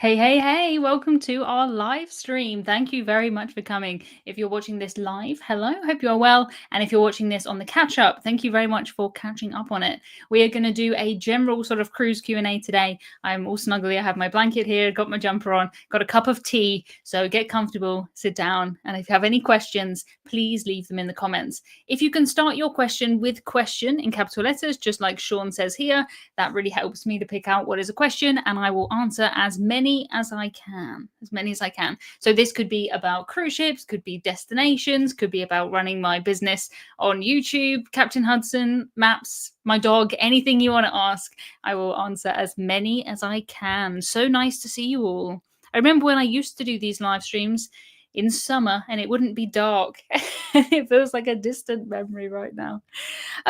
Hey, hey, hey, welcome to our live stream. Thank you very much for coming. If you're watching this live, hello, hope you're well. And if you're watching this on the catch up, thank you very much for catching up on it. We are going to do a general sort of cruise Q&A today. I'm all snuggly. I have my blanket here, got my jumper on, got a cup of tea. So get comfortable, sit down. And if you have any questions, please leave them in the comments. If you can start your question with question in capital letters, just like Sean says here, that really helps me to pick out what is a question, and I will answer as many as I can. So this could be about cruise ships, could be destinations, could be about running my business on YouTube, Captain Hudson, maps, my dog, anything you want to ask, I will answer as many as I can. So nice to see you all. I remember when I used to do these live streams in summer and it wouldn't be dark. It feels like a distant memory right now.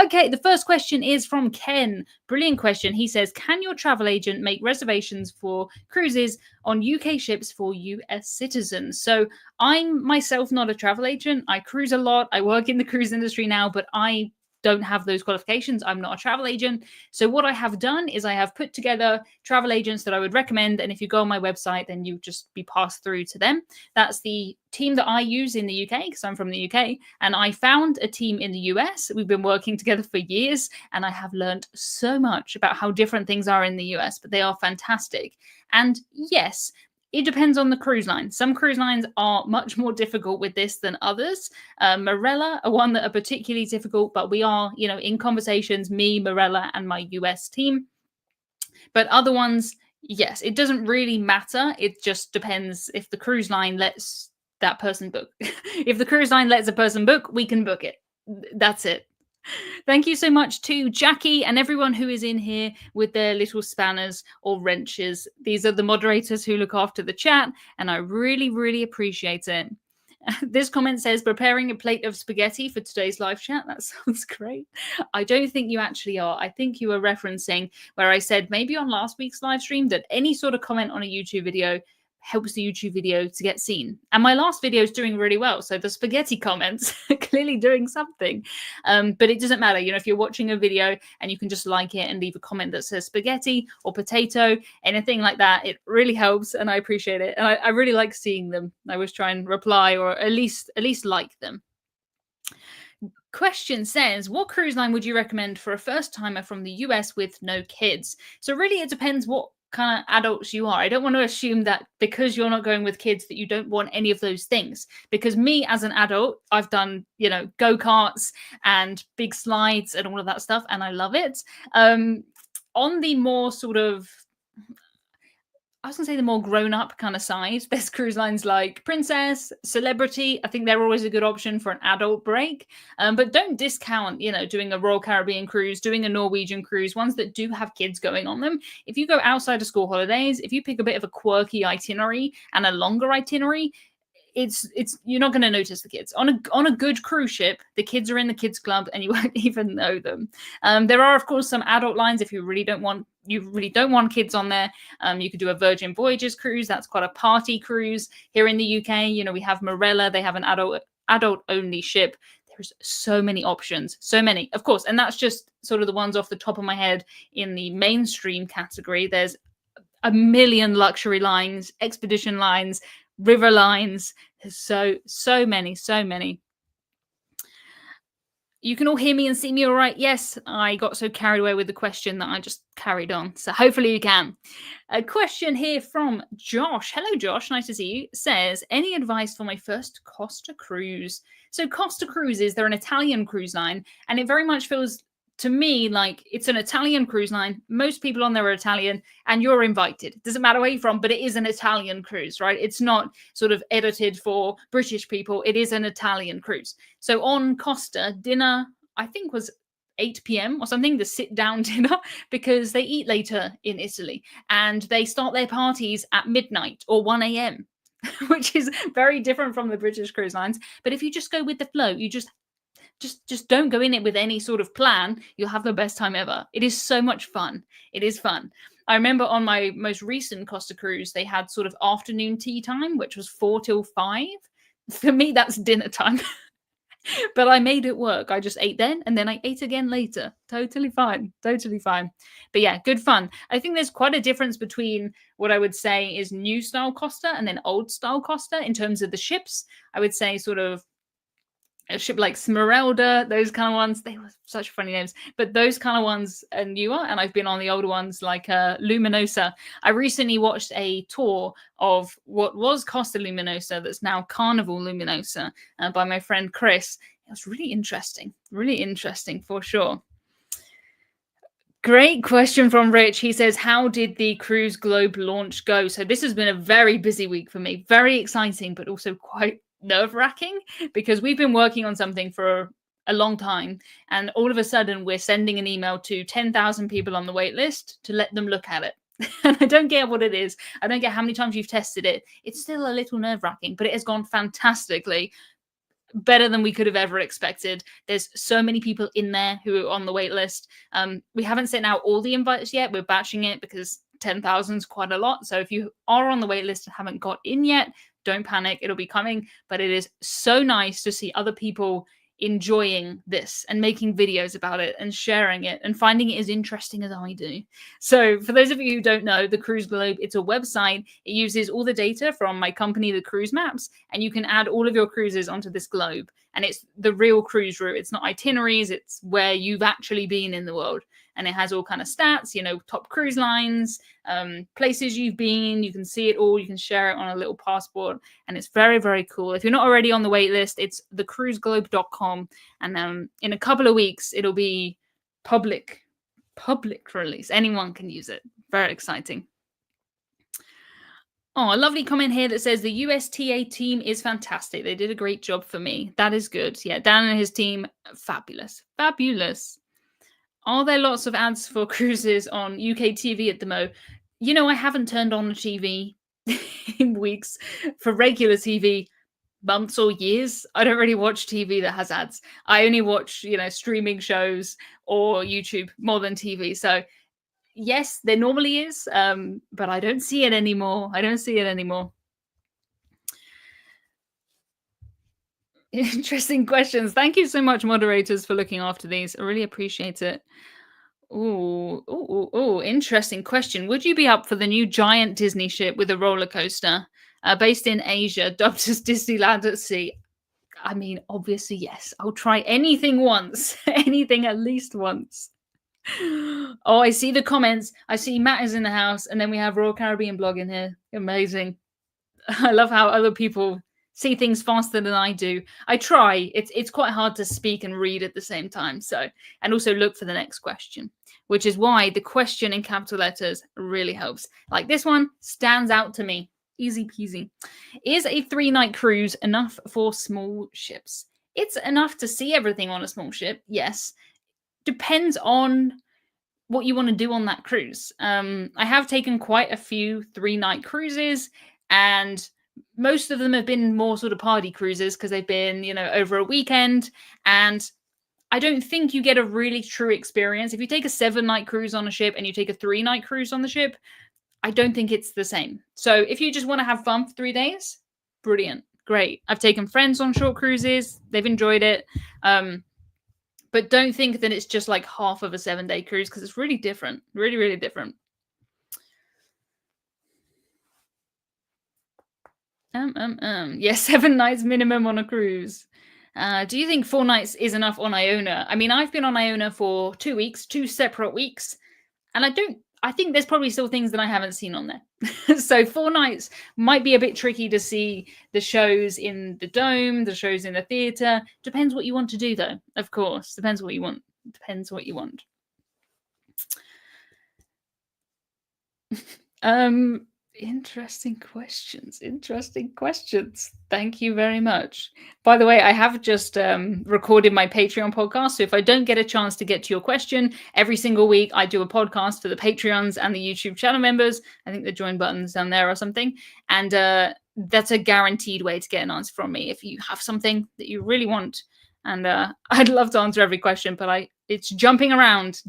Okay, the first question is from Ken. Brilliant question. He says, can your travel agent make reservations for cruises on UK ships for US citizens? So I'm myself not a travel agent. I cruise a lot. I work in the cruise industry now, but I don't have those qualifications. I'm not a travel agent. So what I have done is I have put together travel agents that I would recommend. And if you go on my website, then you just be passed through to them. That's the team that I use in the UK because I'm from the UK. And I found a team in the US. We've been working together for years. And I have learned so much about how different things are in the US, but they are fantastic. And yes, it depends on the cruise line. Some cruise lines are much more difficult with this than others. Marella are one that are particularly difficult, but we are, in conversations, me, Marella, and my US team. But other ones, yes, it doesn't really matter. It just depends if the cruise line lets that person book. If the cruise line lets a person book, we can book it. That's it. Thank you so much to Jackie and everyone who is in here with their little spanners or wrenches. These are the moderators who look after the chat, and I really, really appreciate it. This comment says, preparing a plate of spaghetti for today's live chat. That sounds great. I don't think you actually are. I think you were referencing where I said maybe on last week's live stream that any sort of comment on a YouTube video helps the YouTube video to get seen. And my last video is doing really well. So the spaghetti comments are clearly doing something. But it doesn't matter. If you're watching a video and you can just like it and leave a comment that says spaghetti or potato, anything like that, it really helps. And I appreciate it. And I really like seeing them. I always try and reply or at least like them. Question says, what cruise line would you recommend for a first timer from the US with no kids? So really it depends what kind of adults you are. I don't want to assume that because you're not going with kids that you don't want any of those things. Because me as an adult, I've done, go-karts and big slides and all of that stuff, and I love it. On the more sort of, I was going to say the more grown-up kind of side, there's cruise lines like Princess, Celebrity. I think they're always a good option for an adult break. But don't discount, doing a Royal Caribbean cruise, doing a Norwegian cruise, ones that do have kids going on them. If you go outside of school holidays, if you pick a bit of a quirky itinerary and a longer itinerary, it's you're not going to notice the kids on a good cruise ship. The kids are in the kids club and you won't even know them. There are of course some adult lines if you really don't want kids on there. You could do a Virgin Voyages cruise. That's quite a party cruise. Here in the UK, we have Marella. They have an adult only ship. There's so many options, so many, of course, and that's just sort of the ones off the top of my head. In the mainstream category, there's a million luxury lines, expedition lines, river lines. There's so many. You can all hear me and see me all right? Yes, I got so carried away with the question that I just carried on. So hopefully you can. A question here from Josh. Hello, Josh. Nice to see you. Says, any advice for my first Costa cruise? So Costa Cruises, they're an Italian cruise line, and it very much feels to me like it's an Italian cruise line. Most people on there are Italian and you're invited. It doesn't matter where you're from, but it is an Italian cruise, right? It's not sort of edited for British people. It is an Italian cruise. So on Costa, dinner, I think was 8 p.m. or something, the sit-down dinner, because they eat later in Italy and they start their parties at midnight or 1 a.m., which is very different from the British cruise lines. But if you just go with the flow, you just don't go in it with any sort of plan, you'll have the best time ever. It is so much fun. It is fun. I remember on my most recent Costa cruise, they had sort of afternoon tea time, which was 4 till 5. For me, that's dinner time. But I made it work. I just ate then and then I ate again later. Totally fine. Totally fine. But yeah, good fun. I think there's quite a difference between what I would say is new style Costa and then old style Costa in terms of the ships. I would say sort of a ship like Smeralda, those kind of ones, they were such funny names, but those kind of ones are newer. And I've been on the older ones like Luminosa. I recently watched a tour of what was Costa Luminosa that's now Carnival Luminosa by my friend Chris. It was really interesting for sure. Great question from Rich. He says, how did the Cruise Globe launch go? So this has been a very busy week for me. Very exciting, but also quite nerve-wracking because we've been working on something for a long time. And all of a sudden, we're sending an email to 10,000 people on the wait list to let them look at it. And I don't get what it is. I don't get how many times you've tested it. It's still a little nerve-wracking, but it has gone fantastically. Better than we could have ever expected. There's so many people in there who are on the wait list. We haven't sent out all the invites yet. We're batching it because 10,000 is quite a lot. So if you are on the wait list and haven't got in yet, don't panic. It'll be coming. But it is so nice to see other people enjoying this and making videos about it and sharing it and finding it as interesting as I do. So for those of you who don't know, the Cruise Globe, it's a website. It uses all the data from my company, the Cruise Maps, and you can add all of your cruises onto this globe. And it's the real cruise route. It's not itineraries. It's where you've actually been in the world. And it has all kind of stats, you know, top cruise lines, places you've been. You can see it all. You can share it on a little passport. And it's very, very cool. If you're not already on the wait list, it's thecruiseglobe.com. And in a couple of weeks, it'll be public release. Anyone can use it. Very exciting. Oh, a lovely comment here that says the USTA team is fantastic. They did a great job for me. That is good. Yeah, Dan and his team, fabulous. Fabulous. Are there lots of ads for cruises on UK TV at the moment? You know, I haven't turned on the TV in weeks. For regular TV, months or years. I don't really watch TV that has ads. I only watch, you know, streaming shows or YouTube more than TV. So yes, there normally is, but I don't see it anymore. Interesting questions. Thank you so much, moderators, for looking after these. I really appreciate it. Ooh, interesting question. Would you be up for the new giant Disney ship with a roller coaster based in Asia, dubbed as Disneyland at Sea? I mean, obviously, yes. I'll try anything once, anything at least once. Oh, I see the comments. I see Matt is in the house, and then we have Royal Caribbean blog in here. Amazing. I love how other people see things faster than I do. I try. It's quite hard to speak and read at the same time. So, and also look for the next question, which is why the question in capital letters really helps. Like this one stands out to me. Easy peasy. Is a 3-night cruise enough for small ships? It's enough to see everything on a small ship, yes. Depends on what you want to do on that cruise. I have taken quite a few 3-night cruises, and most of them have been more sort of party cruises because they've been, you know, over a weekend. And I don't think you get a really true experience. If you take a 7-night cruise on a ship and you take a 3-night cruise on the ship, I don't think it's the same. So if you just want to have fun for 3 days, brilliant, great. I've taken friends on short cruises. They've enjoyed it. But don't think that it's just like half of a 7-day cruise because it's really different. Really, really different. Yeah, 7 nights minimum on a cruise. Do you think 4 nights is enough on Iona? I mean, I've been on Iona for 2 weeks, 2 separate weeks, and I think there's probably still things that I haven't seen on there. So 4 nights might be a bit tricky to see the shows in the dome, the shows in the theatre. Depends what you want to do, though, of course. Depends what you want. Interesting questions. Thank you very much. By the way, I have just recorded my Patreon podcast. So if I don't get a chance to get to your question, every single week I do a podcast for the Patreons and the YouTube channel members. I think the join button's down there or something. And that's a guaranteed way to get an answer from me if you have something that you really want. And I'd love to answer every question, but it's jumping around.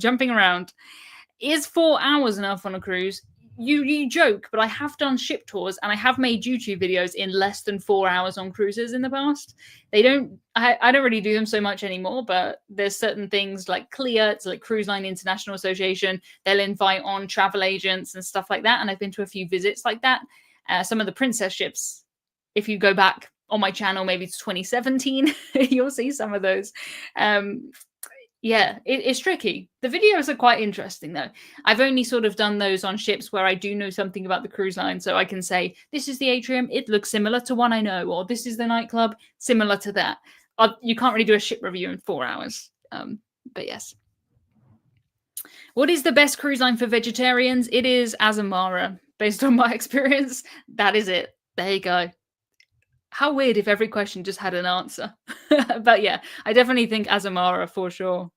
Is 4 hours enough on a cruise? you joke, but I have done ship tours and I have made YouTube videos in less than 4 hours on cruises in the past. I don't really do them so much anymore, but there's certain things like CLIA, it's like Cruise Line International Association. They'll invite on travel agents and stuff like that. And I've been to a few visits like that. Some of the princess ships, if you go back on my channel, maybe it's 2017, you'll see some of those. Yeah, it's tricky. The videos are quite interesting, though. I've only sort of done those on ships where I do know something about the cruise line, so I can say, this is the atrium, it looks similar to one I know, or this is the nightclub, similar to that. You can't really do a ship review in 4 hours, but yes. What is the best cruise line for vegetarians? It is Azamara. Based on my experience, that is it. There you go. How weird if every question just had an answer. But yeah, I definitely think Azamara for sure.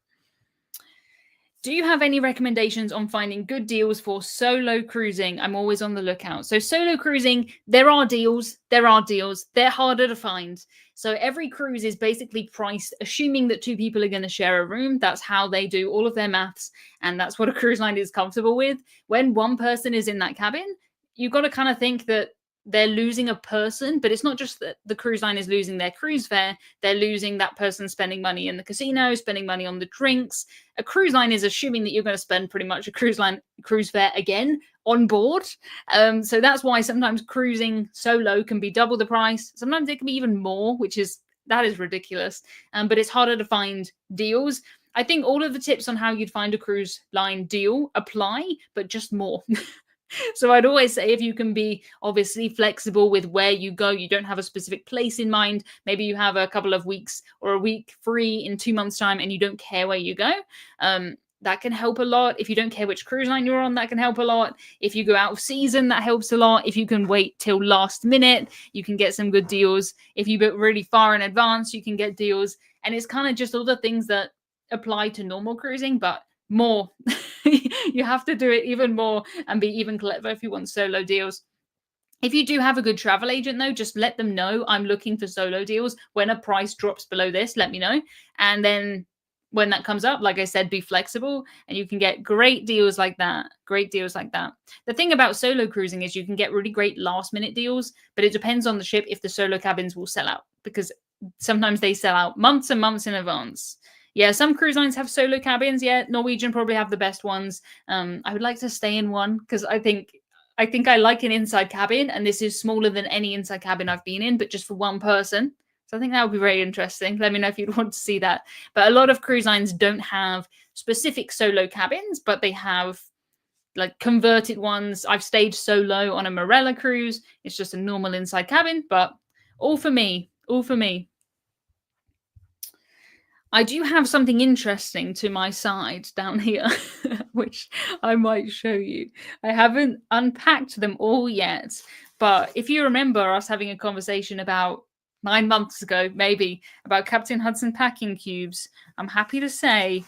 Do you have any recommendations on finding good deals for solo cruising? I'm always on the lookout. So solo cruising, there are deals. There are deals. They're harder to find. So every cruise is basically priced, assuming that 2 people are going to share a room. That's how they do all of their maths. And that's what a cruise line is comfortable with. When one person is in that cabin, you've got to kind of think that they're losing a person, but it's not just that the cruise line is losing their cruise fare. They're losing that person spending money in the casino, spending money on the drinks. A cruise line is assuming that you're going to spend pretty much a cruise fare again on board. So that's why sometimes cruising solo can be double the price. Sometimes it can be even more, that is ridiculous. But it's harder to find deals. I think all of the tips on how you'd find a cruise line deal apply, but just more. So I'd always say, if you can be obviously flexible with where you go, you don't have a specific place in mind. Maybe you have a couple of weeks or a week free in 2 months' time and you don't care where you go. That can help a lot. If you don't care which cruise line you're on, that can help a lot. If you go out of season, that helps a lot. If you can wait till last minute, you can get some good deals. If you book really far in advance, you can get deals. And it's kind of just all the things that apply to normal cruising, but more. You have to do it even more and be even clever if you want solo deals. If you do have a good travel agent, though, just let them know I'm looking for solo deals. When a price drops below this, let me know. And then when that comes up, like I said, be flexible and you can get great deals like that. Great deals like that. The thing about solo cruising is you can get really great last minute deals, but it depends on the ship if the solo cabins will sell out, because sometimes they sell out months and months in advance. Yeah, some cruise lines have solo cabins. Yeah, Norwegian probably have the best ones. I would like to stay in one because I think I like an inside cabin, and this is smaller than any inside cabin I've been in, but just for one person. So I think that would be very interesting. Let me know if you'd want to see that. But a lot of cruise lines don't have specific solo cabins, but they have like converted ones. I've stayed solo on a Marella cruise. It's just a normal inside cabin, but all for me. All for me. I do have something interesting to my side down here, which I might show you. I haven't unpacked them all yet, but if you remember us having a conversation about 9 months ago, maybe, about Captain Hudson packing cubes, I'm happy to say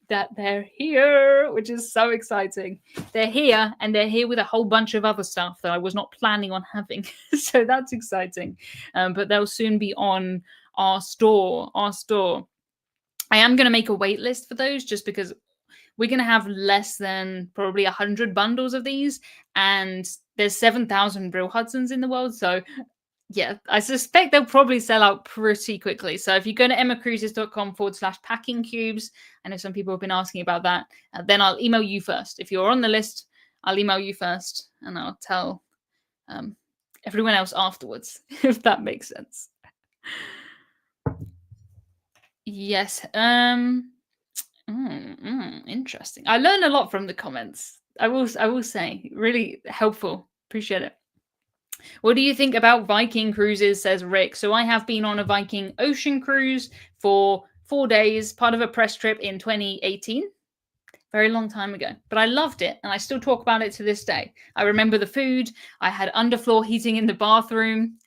that they're here, which is so exciting. They're here, and they're here with a whole bunch of other stuff that I was not planning on having. So that's exciting. But they'll soon be on our store. I am going to make a wait list for those just because we're going to have less than probably 100 bundles of these, and there's 7,000 real Hudsons in the world. So yeah, I suspect they'll probably sell out pretty quickly. So if you go to emmacruises.com/packing cubes, I know some people have been asking about that, then I'll email you first. If you're on the list, I'll email you first and I'll tell everyone else afterwards, if that makes sense. Yes. Interesting. I learned a lot from the comments. I will say, really helpful. Appreciate it. What do you think about Viking cruises, says Rick? So I have been on a Viking ocean cruise for 4 days, part of a press trip in 2018. Very long time ago. But I loved it, and I still talk about it to this day. I remember the food. I had underfloor heating in the bathroom.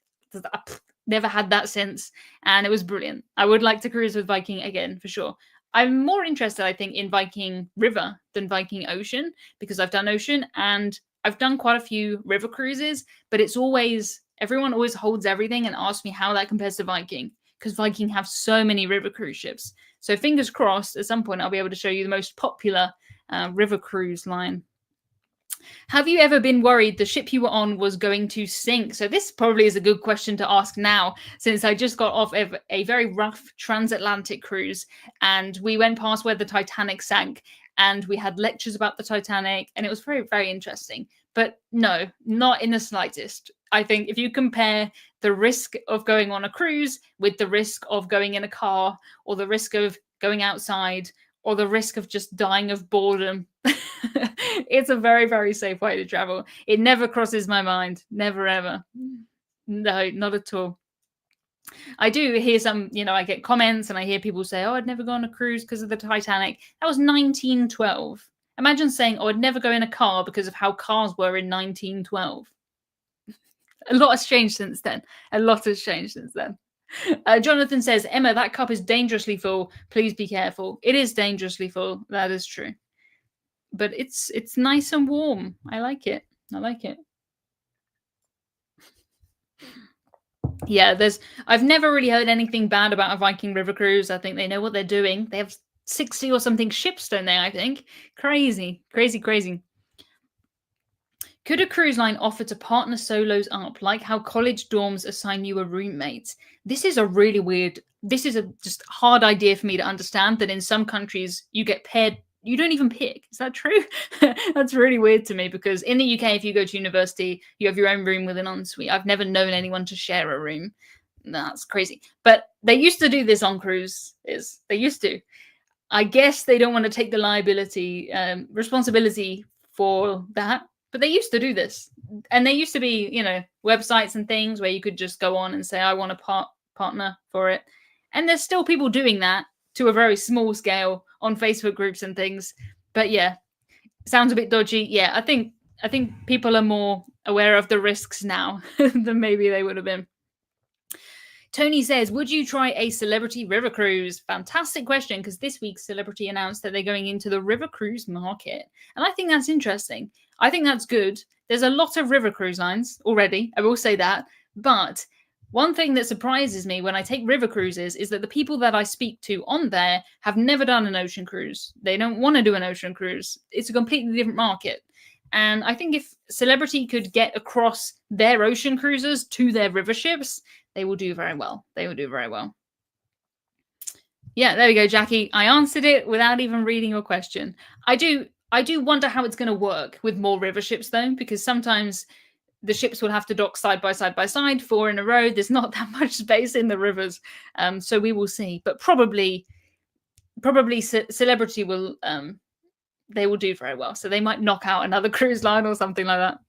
Never had that since, and it was brilliant. I would like to cruise with Viking again, for sure. I'm more interested, I think, in Viking River than Viking Ocean, because I've done Ocean, and I've done quite a few river cruises, but everyone always holds everything and asks me how that compares to Viking, because Viking have so many river cruise ships. So fingers crossed, at some point, I'll be able to show you the most popular river cruise line. Have you ever been worried the ship you were on was going to sink? So this probably is a good question to ask now, since I just got off of a very rough transatlantic cruise, and we went past where the Titanic sank, and we had lectures about the Titanic, and it was very, very interesting. But no, not in the slightest. I think if you compare the risk of going on a cruise with the risk of going in a car, or the risk of going outside, or the risk of just dying of boredom, it's a very, very safe way to travel. It never crosses my mind. Never, ever. No, not at all. I do hear some, I get comments and I hear people say, oh, I'd never go on a cruise because of the Titanic. That was 1912. Imagine saying, oh, I'd never go in a car because of how cars were in 1912. A lot has changed since then. A lot has changed since then. Jonathan says, Emma, that cup is dangerously full. Please be careful. It is dangerously full. That is true. But it's nice and warm. I like it. I like it. Yeah, I've never really heard anything bad about a Viking river cruise. I think they know what they're doing. They have 60 or something ships, don't they? I think. Crazy, crazy, crazy. Could a cruise line offer to partner solos up, like how college dorms assign you a roommate? This is a really weird, this is a just hard idea for me to understand, that in some countries you get paired, you don't even pick. Is that true? That's really weird to me, because in the UK, if you go to university, you have your own room with an ensuite. I've never known anyone to share a room. That's crazy. But they used to do this on cruises. They used to. I guess they don't want to take the liability, responsibility for that. But they used to do this. And there used to be, websites and things where you could just go on and say, I want a partner for it. And there's still people doing that to a very small scale on Facebook groups and things. But yeah, sounds a bit dodgy. Yeah, I think people are more aware of the risks now than maybe they would have been. Tony says, would you try a celebrity river cruise? Fantastic question, because this week Celebrity announced that they're going into the river cruise market. And I think that's interesting. I think that's good. There's a lot of river cruise lines already, I will say that. But one thing that surprises me when I take river cruises is that the people that I speak to on there have never done an ocean cruise. They don't want to do an ocean cruise. It's a completely different market. And I think if Celebrity could get across their ocean cruises to their river ships, they will do very well. They will do very well. Yeah, there we go, Jackie. I answered it without even reading your question. I do wonder how it's going to work with more river ships, though, because sometimes the ships will have to dock side by side by side, 4 in a row. There's not that much space in the rivers, so we will see. But probably Celebrity will they will do very well. So they might knock out another cruise line or something like that.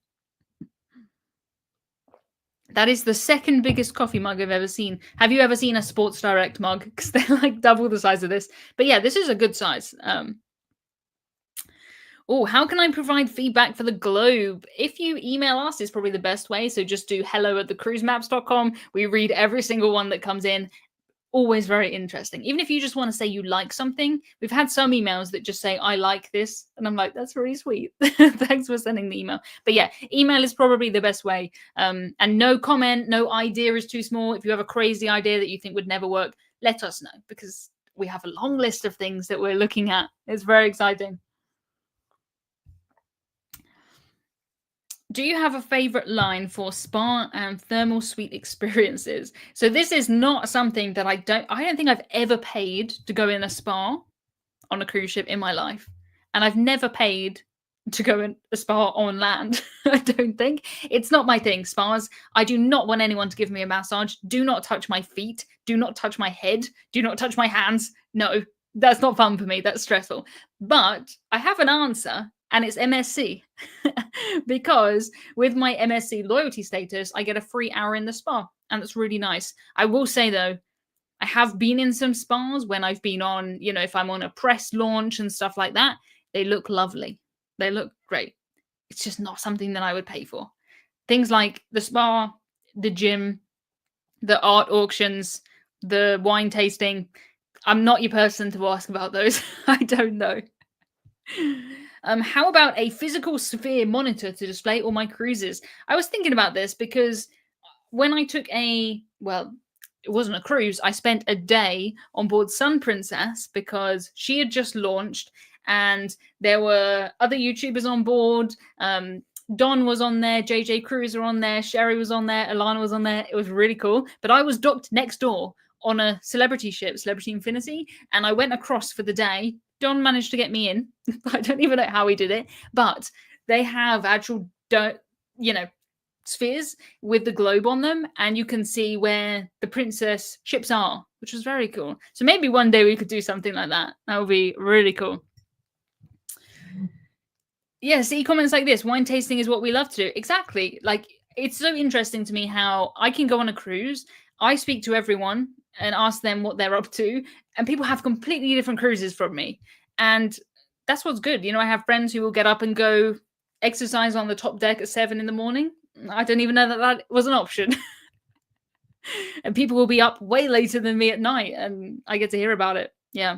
That is the second biggest coffee mug I've ever seen. Have you ever seen a Sports Direct mug? Because they're like double the size of this. But yeah, this is a good size. Oh, how can I provide feedback for the globe? If you email us, is probably the best way. So just do hello@thecruisemaps.com. We read every single one that comes in. Always very interesting. Even if you just want to say you like something, we've had some emails that just say, I like this. And I'm like, that's really sweet. Thanks for sending the email. But yeah, email is probably the best way. And no comment, no idea is too small. If you have a crazy idea that you think would never work, let us know, because we have a long list of things that we're looking at. It's very exciting. Do you have a favorite line for spa and thermal suite experiences? So this is not something that I don't think I've ever paid to go in a spa on a cruise ship in my life. And I've never paid to go in a spa on land. I don't think. It's not my thing, spas. I do not want anyone to give me a massage. Do not touch my feet. Do not touch my head. Do not touch my hands. No, that's not fun for me. That's stressful. But I have an answer, and it's MSC. Because with my MSC loyalty status, I get a free hour in the spa, and it's really nice. I will say, though, I have been in some spas when I've been on, if I'm on a press launch and stuff like that. They look lovely. They look great. It's just not something that I would pay for. Things like the spa, the gym, the art auctions, the wine tasting. I'm not your person to ask about those. I don't know. How about a physical sphere monitor to display all my cruises? I was thinking about this because when I took it wasn't a cruise. I spent a day on board Sun Princess because she had just launched, and there were other YouTubers on board. Don was on there, JJ Cruz were on there, Sherry was on there, Alana was on there. It was really cool. But I was docked next door on a celebrity ship, Celebrity Infinity, and I went across for the day. Don managed to get me in. I don't even know how he did it, but they have actual, spheres with the globe on them, and you can see where the princess ships are, which was very cool. So maybe one day we could do something like that. That would be really cool. Yeah, see comments like this. Wine tasting is what we love to do. Exactly. Like, it's so interesting to me how I can go on a cruise, I speak to everyone and ask them what they're up to, and people have completely different cruises from me. And that's what's good. I have friends who will get up and go exercise on the top deck at 7 in the morning. I don't even know that was an option. And people will be up way later than me at night, and I get to hear about it. Yeah.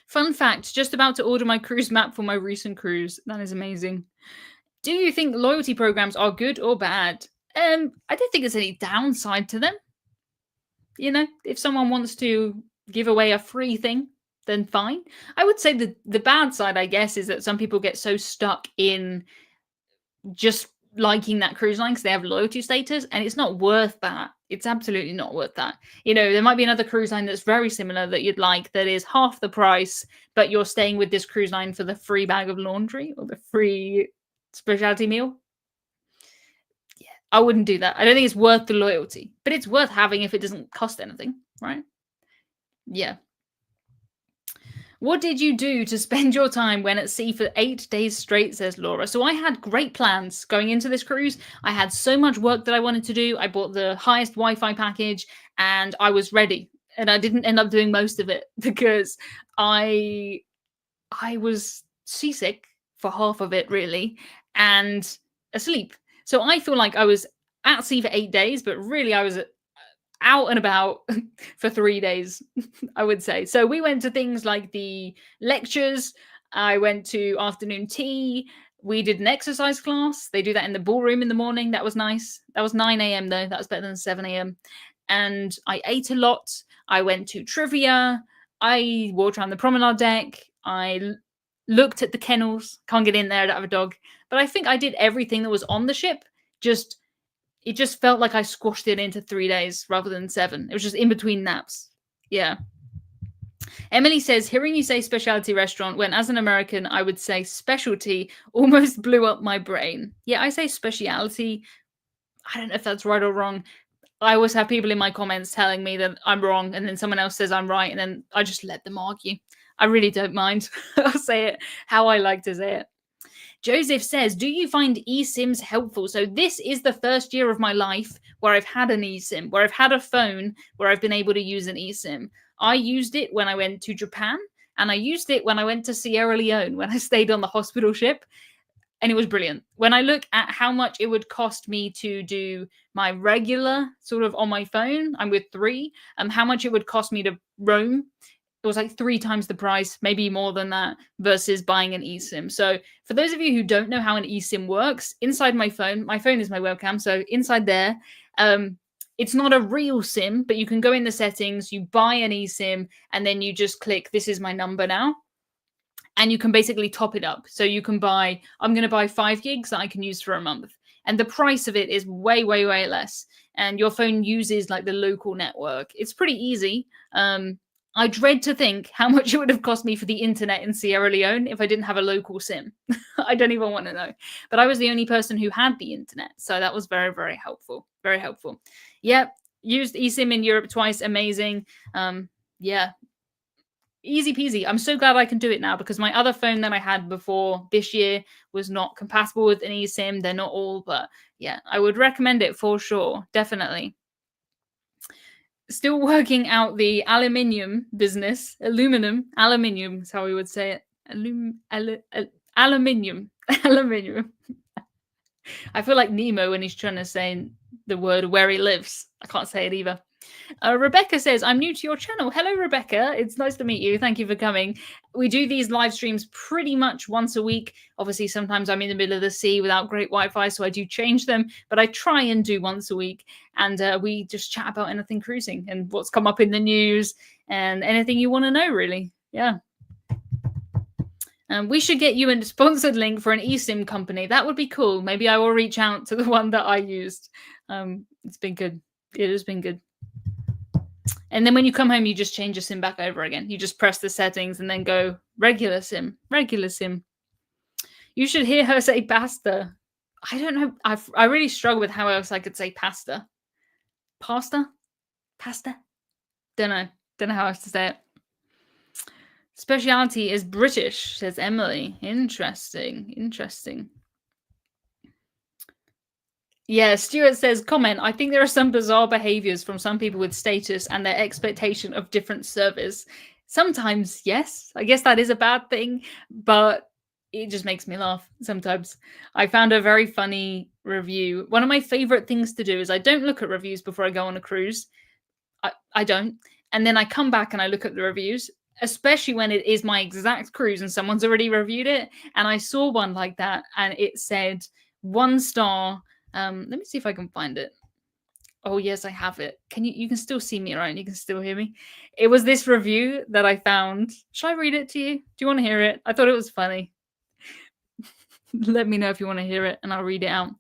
Fun fact, just about to order my cruise map for my recent cruise. That is amazing. Do you think loyalty programs are good or bad? I don't think there's any downside to them. If someone wants to give away a free thing, then fine. I would say the bad side, I guess, is that some people get so stuck in just liking that cruise line because they have loyalty status, and it's not worth that. It's absolutely not worth that. There might be another cruise line that's very similar that you'd like, that is half the price, but you're staying with this cruise line for the free bag of laundry or the free specialty meal. Yeah, I wouldn't do that. I don't think it's worth the loyalty, but it's worth having if it doesn't cost anything, right? Yeah. What did you do to spend your time when at sea for 8 days straight, says Laura? So I had great plans going into this cruise. I had so much work that I wanted to do. I bought the highest Wi-Fi package and I was ready. And I didn't end up doing most of it because I was seasick for half of it, really, and asleep. So I feel like I was at sea for 8 days, but really I was out and about for 3 days, I would say. So we went to things like the lectures. I went to afternoon tea. We did an exercise class. They do that in the ballroom in the morning. That was nice. That was 9 a.m. though. That was better than 7 a.m. And I ate a lot. I went to trivia. I walked around the promenade deck. I looked at the kennels. Can't get in there. I don't have a dog. But I think I did everything that was on the ship. It just felt like I squashed it into 3 days rather than 7. It was just in between naps. Yeah. Emily says, hearing you say specialty restaurant when as an American, I would say specialty almost blew up my brain. Yeah, I say speciality. I don't know if that's right or wrong. I always have people in my comments telling me that I'm wrong, and then someone else says I'm right, and then I just let them argue. I really don't mind. I'll say it how I like to say it. Joseph says, do you find eSIMs helpful? So this is the first year of my life where I've had an eSIM, where I've had a phone where I've been able to use an eSIM. I used it when I went to Japan, and I used it when I went to Sierra Leone, when I stayed on the hospital ship, and it was brilliant. When I look at how much it would cost me to do my regular sort of on my phone, I'm with 3, how much it would cost me to roam, it was like 3 times the price, maybe more than that, versus buying an eSIM. So for those of you who don't know how an eSIM works, inside my phone is my webcam. So inside there, it's not a real SIM, but you can go in the settings, you buy an eSIM, and then you just click, this is my number now. And you can basically top it up. So you can buy, I'm going to buy 5 gigs that I can use for a month. And the price of it is way, way, way less. And your phone uses like the local network. It's pretty easy. I dread to think how much it would have cost me for the internet in Sierra Leone if I didn't have a local SIM. I don't even want to know. But I was the only person who had the internet. So that was very, very helpful. Very helpful. Yeah, used eSIM in Europe twice. Amazing. Yeah, easy peasy. I'm so glad I can do it now because my other phone that I had before this year was not compatible with an eSIM. They're not all, but yeah, I would recommend it for sure. Definitely. Still working out the aluminium business. Aluminium is how we would say it. Aluminium. Aluminium. I feel like Nemo when he's trying to say the word where he lives. I can't say it either. Rebecca says, I'm new to your channel. Hello, Rebecca. It's nice to meet you. Thank you for coming. We do these live streams pretty much once a week. Obviously, sometimes I'm in the middle of the sea without great Wi-Fi, so I do change them. But I try and do once a week. And we just chat about anything cruising and what's come up in the news and anything you want to know, really. Yeah. We should get you a sponsored link for an eSIM company. That would be cool. Maybe I will reach out to the one that I used. It's been good. It has been good. And then when you come home, you just change your SIM back over again. You just press the settings and then go regular SIM, regular SIM. You should hear her say pasta. I don't know. I really struggle with how else I could say pasta. Pasta? Pasta? Don't know. Don't know how else to say it. Speciality is British, says Emily. Interesting. Interesting. Yeah, Stuart says, comment, I think there are some bizarre behaviors from some people with status and their expectation of different service. Sometimes, yes, I guess that is a bad thing, but it just makes me laugh sometimes. I found a very funny review. One of my favorite things to do is I don't look at reviews before I go on a cruise. I don't. And then I come back and I look at the reviews, especially when it is my exact cruise and someone's already reviewed it. And I saw one like that and it said 1 star. Let me see if I can find it. Oh yes, I have it. You can still see me, right? You can still hear me. It was this review that I found. Should I read it to you? Do you want to hear it? I thought it was funny. Let me know if you want to hear it and I'll read it out.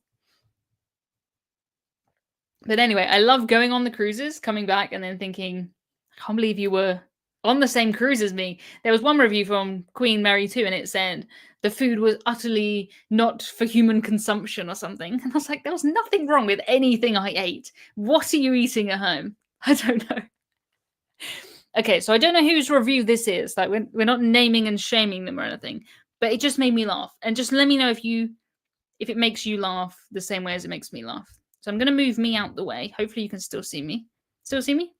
But anyway, I love going on the cruises, coming back and then thinking, I can't believe you were on the same cruise as me. There was one review from Queen Mary 2 and it said the food was utterly not for human consumption or something. And I was like, there was nothing wrong with anything I ate. What are you eating at home? I don't know. Okay, so I don't know whose review this is. Like we're not naming and shaming them or anything, but it just made me laugh. And just let me know if it makes you laugh the same way as it makes me laugh. So I'm going to move me out the way. Hopefully you can still see me. Still see me?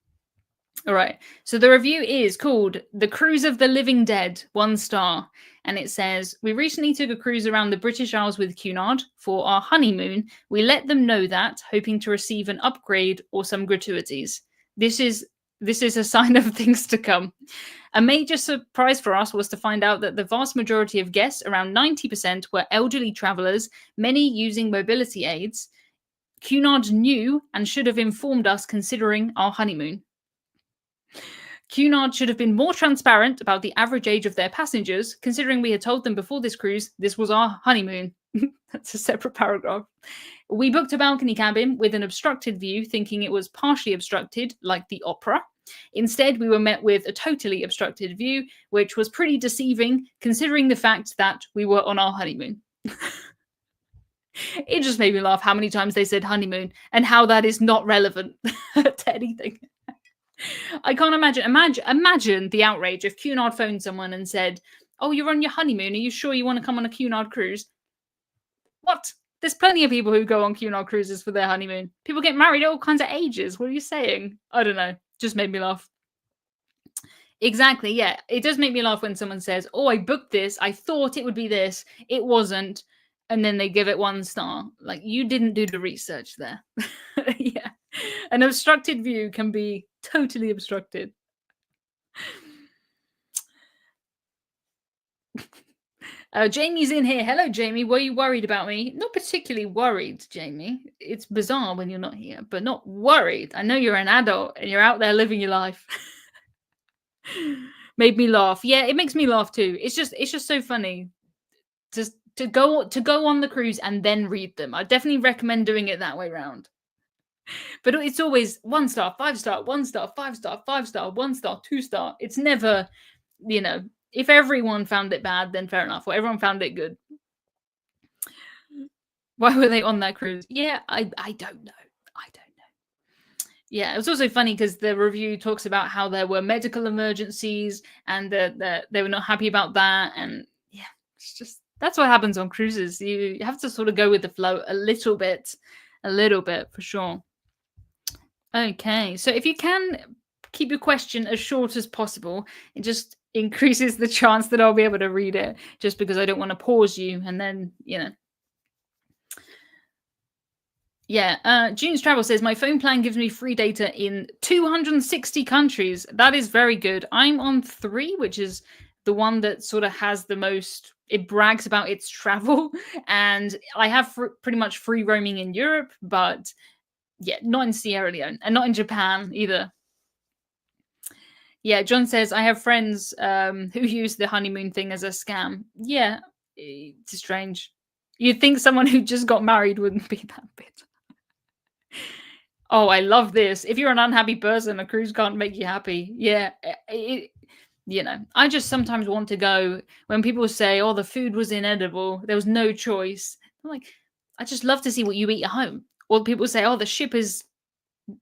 All right. So the review is called The Cruise of the Living Dead, 1 star. And it says, we recently took a cruise around the British Isles with Cunard for our honeymoon. We let them know that, hoping to receive an upgrade or some gratuities. This is a sign of things to come. A major surprise for us was to find out that the vast majority of guests, around 90%, were elderly travelers, many using mobility aids. Cunard knew and should have informed us considering our honeymoon. Cunard should have been more transparent about the average age of their passengers, considering we had told them before this cruise this was our honeymoon. That's a separate paragraph. We booked a balcony cabin with an obstructed view, thinking it was partially obstructed, like the opera. Instead, we were met with a totally obstructed view, which was pretty deceiving, considering the fact that we were on our honeymoon. It just made me laugh how many times they said honeymoon and how that is not relevant to anything. I can't imagine the outrage if Cunard phoned someone and said, oh, you're on your honeymoon. Are you sure you want to come on a Cunard cruise? What? There's plenty of people who go on Cunard cruises for their honeymoon. People get married at all kinds of ages. What are you saying? I don't know. Just made me laugh. Exactly, yeah. It does make me laugh when someone says, oh, I booked this. I thought it would be this. It wasn't. And then they give it 1 star. Like, you didn't do the research there. Yeah. An obstructed view can be totally obstructed. Jamie's in here. Hello, Jamie. Were you worried about me? Not particularly worried, Jamie. It's bizarre when you're not here, but not worried. I know you're an adult and you're out there living your life. Made me laugh. Yeah, it makes me laugh too. It's just so funny. Just to go on the cruise and then read them. I definitely recommend doing it that way round. But it's always 1 star, 5 star, 1 star, 5 star, 5 star, 1 star, 2 star. It's never, if everyone found it bad, then fair enough. Or everyone found it good. Why were they on that cruise? Yeah, I don't know. Yeah, it was also funny because the review talks about how there were medical emergencies and that they were not happy about that. And yeah, it's just, that's what happens on cruises. You have to sort of go with the flow a little bit for sure. Okay, so if you can keep your question as short as possible, it just increases the chance that I'll be able to read it, just because I don't want to pause you and then, Yeah, June's Travel says, my phone plan gives me free data in 260 countries. That is very good. I'm on 3, which is the one that sort of has the most, it brags about its travel. And I have pretty much free roaming in Europe, but yeah, not in Sierra Leone and not in Japan either. Yeah, John says, I have friends who use the honeymoon thing as a scam. Yeah, it's strange. You'd think someone who just got married wouldn't be that bit. Oh, I love this. If you're an unhappy person, a cruise can't make you happy. Yeah, I just sometimes want to go when people say, "Oh, the food was inedible. There was no choice." I'm like, I just love to see what you eat at home. Or people say, "Oh, the ship is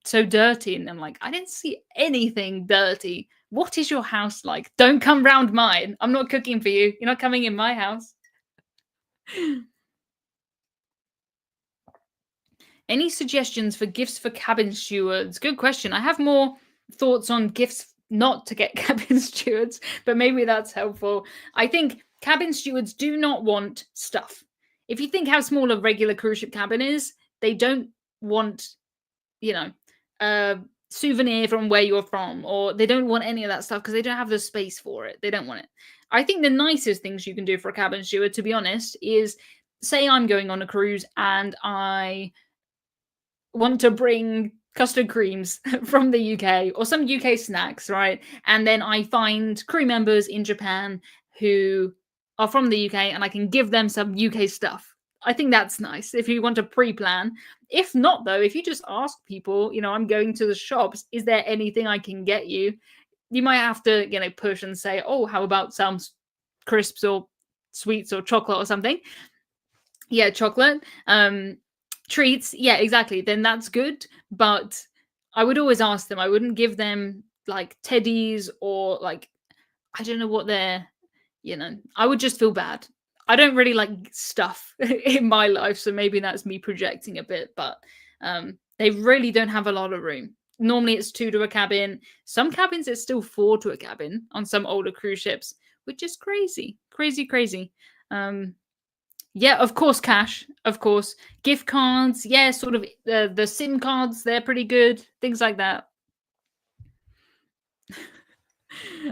so dirty," and I'm like, I didn't see anything dirty. What is your house like? Don't come round mine. I'm not cooking for you. You're not coming in my house. Any suggestions for gifts for cabin stewards? Good question. I have more thoughts on gifts not to get cabin stewards, but maybe that's helpful. I think cabin stewards do not want stuff. If you think how small a regular cruise ship cabin is, they don't want, you know, a souvenir from where you're from, or they don't want any of that stuff because they don't have the space for it. They don't want it. I think the nicest things you can do for a cabin steward, to be honest, is say I'm going on a cruise and I want to bring custard creams from the UK or some UK snacks, right? And then I find crew members in Japan who are from the UK and I can give them some UK stuff. I think that's nice if you want to pre plan. If not, though, if you just ask people, I'm going to the shops, is there anything I can get you? You might have to, push and say, oh, how about some crisps or sweets or chocolate or something? Yeah, chocolate. Treats. Yeah, exactly. Then that's good. But I would always ask them. I wouldn't give them like teddies or like I don't know what they're. I would just feel bad. I don't really like stuff in my life, so maybe that's me projecting a bit. But they really don't have a lot of room. Normally, it's two to a cabin. Some cabins, it's still four to a cabin on some older cruise ships, which is crazy, crazy, crazy. Yeah, of course, cash. Of course, gift cards. Yeah, sort of the SIM cards. They're pretty good. Things like that.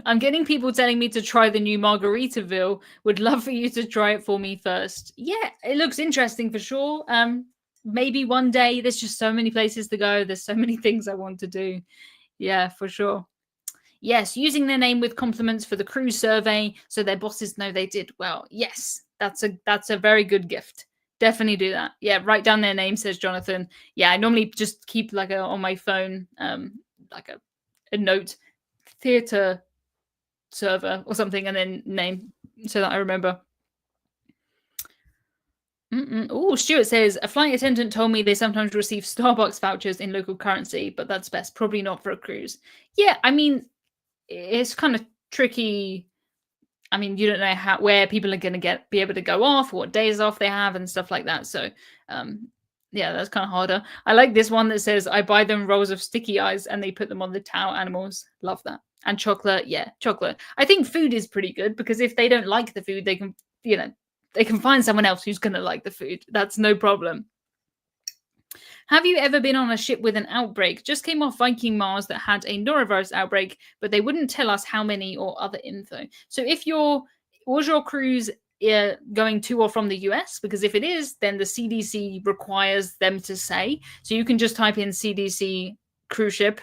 I'm getting people telling me to try the new Margaritaville. Would love for you to try it for me first. Yeah, it looks interesting for sure. Maybe one day. There's just so many places to go. There's so many things I want to do. Yeah, for sure. Yes, using their name with compliments for the cruise survey so their bosses know they did well. Yes, that's a very good gift. Definitely do that. Yeah, write down their name, says Jonathan. Yeah, I normally just keep like on my phone, like a note, theatre server or something, and then name so that I remember. Oh, Stuart says a flight attendant told me they sometimes receive Starbucks vouchers in local currency, but that's best. Probably not for a cruise. Yeah, I mean, it's kind of tricky. I mean, you don't know where people are going to be able to go off, what days off they have, and stuff like that. So, um, yeah, that's kind of harder. I like this one that says, "I buy them rolls of sticky eyes, and they put them on the towel animals." Love that. And chocolate, yeah, chocolate. I think food is pretty good because if they don't like the food, they can find someone else who's going to like the food. That's no problem. Have you ever been on a ship with an outbreak? Just came off Viking Mars that had a norovirus outbreak, but they wouldn't tell us how many or other info. So was your cruise going to or from the US? Because if it is, then the CDC requires them to say. So you can just type in CDC cruise ship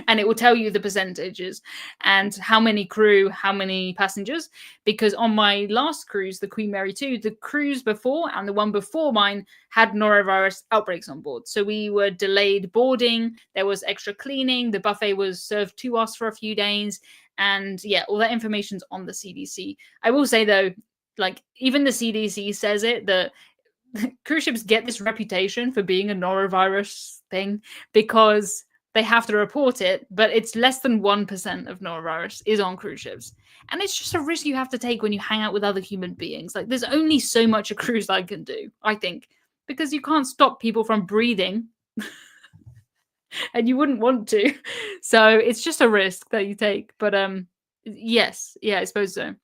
and it will tell you the percentages and how many crew, how many passengers. Because on my last cruise, the Queen Mary 2, the cruise before and the one before mine had norovirus outbreaks on board. So we were delayed boarding, there was extra cleaning, the buffet was served to us for a few days. And yeah, all that information's on the CDC. I will say though, like even the CDC says it, that cruise ships get this reputation for being a norovirus thing because they have to report it, but it's less than 1% of norovirus is on cruise ships. And it's just a risk you have to take when you hang out with other human beings. Like, there's only so much a cruise line can do, I think, because you can't stop people from breathing and you wouldn't want to. So it's just a risk that you take. But yes, yeah, I suppose so.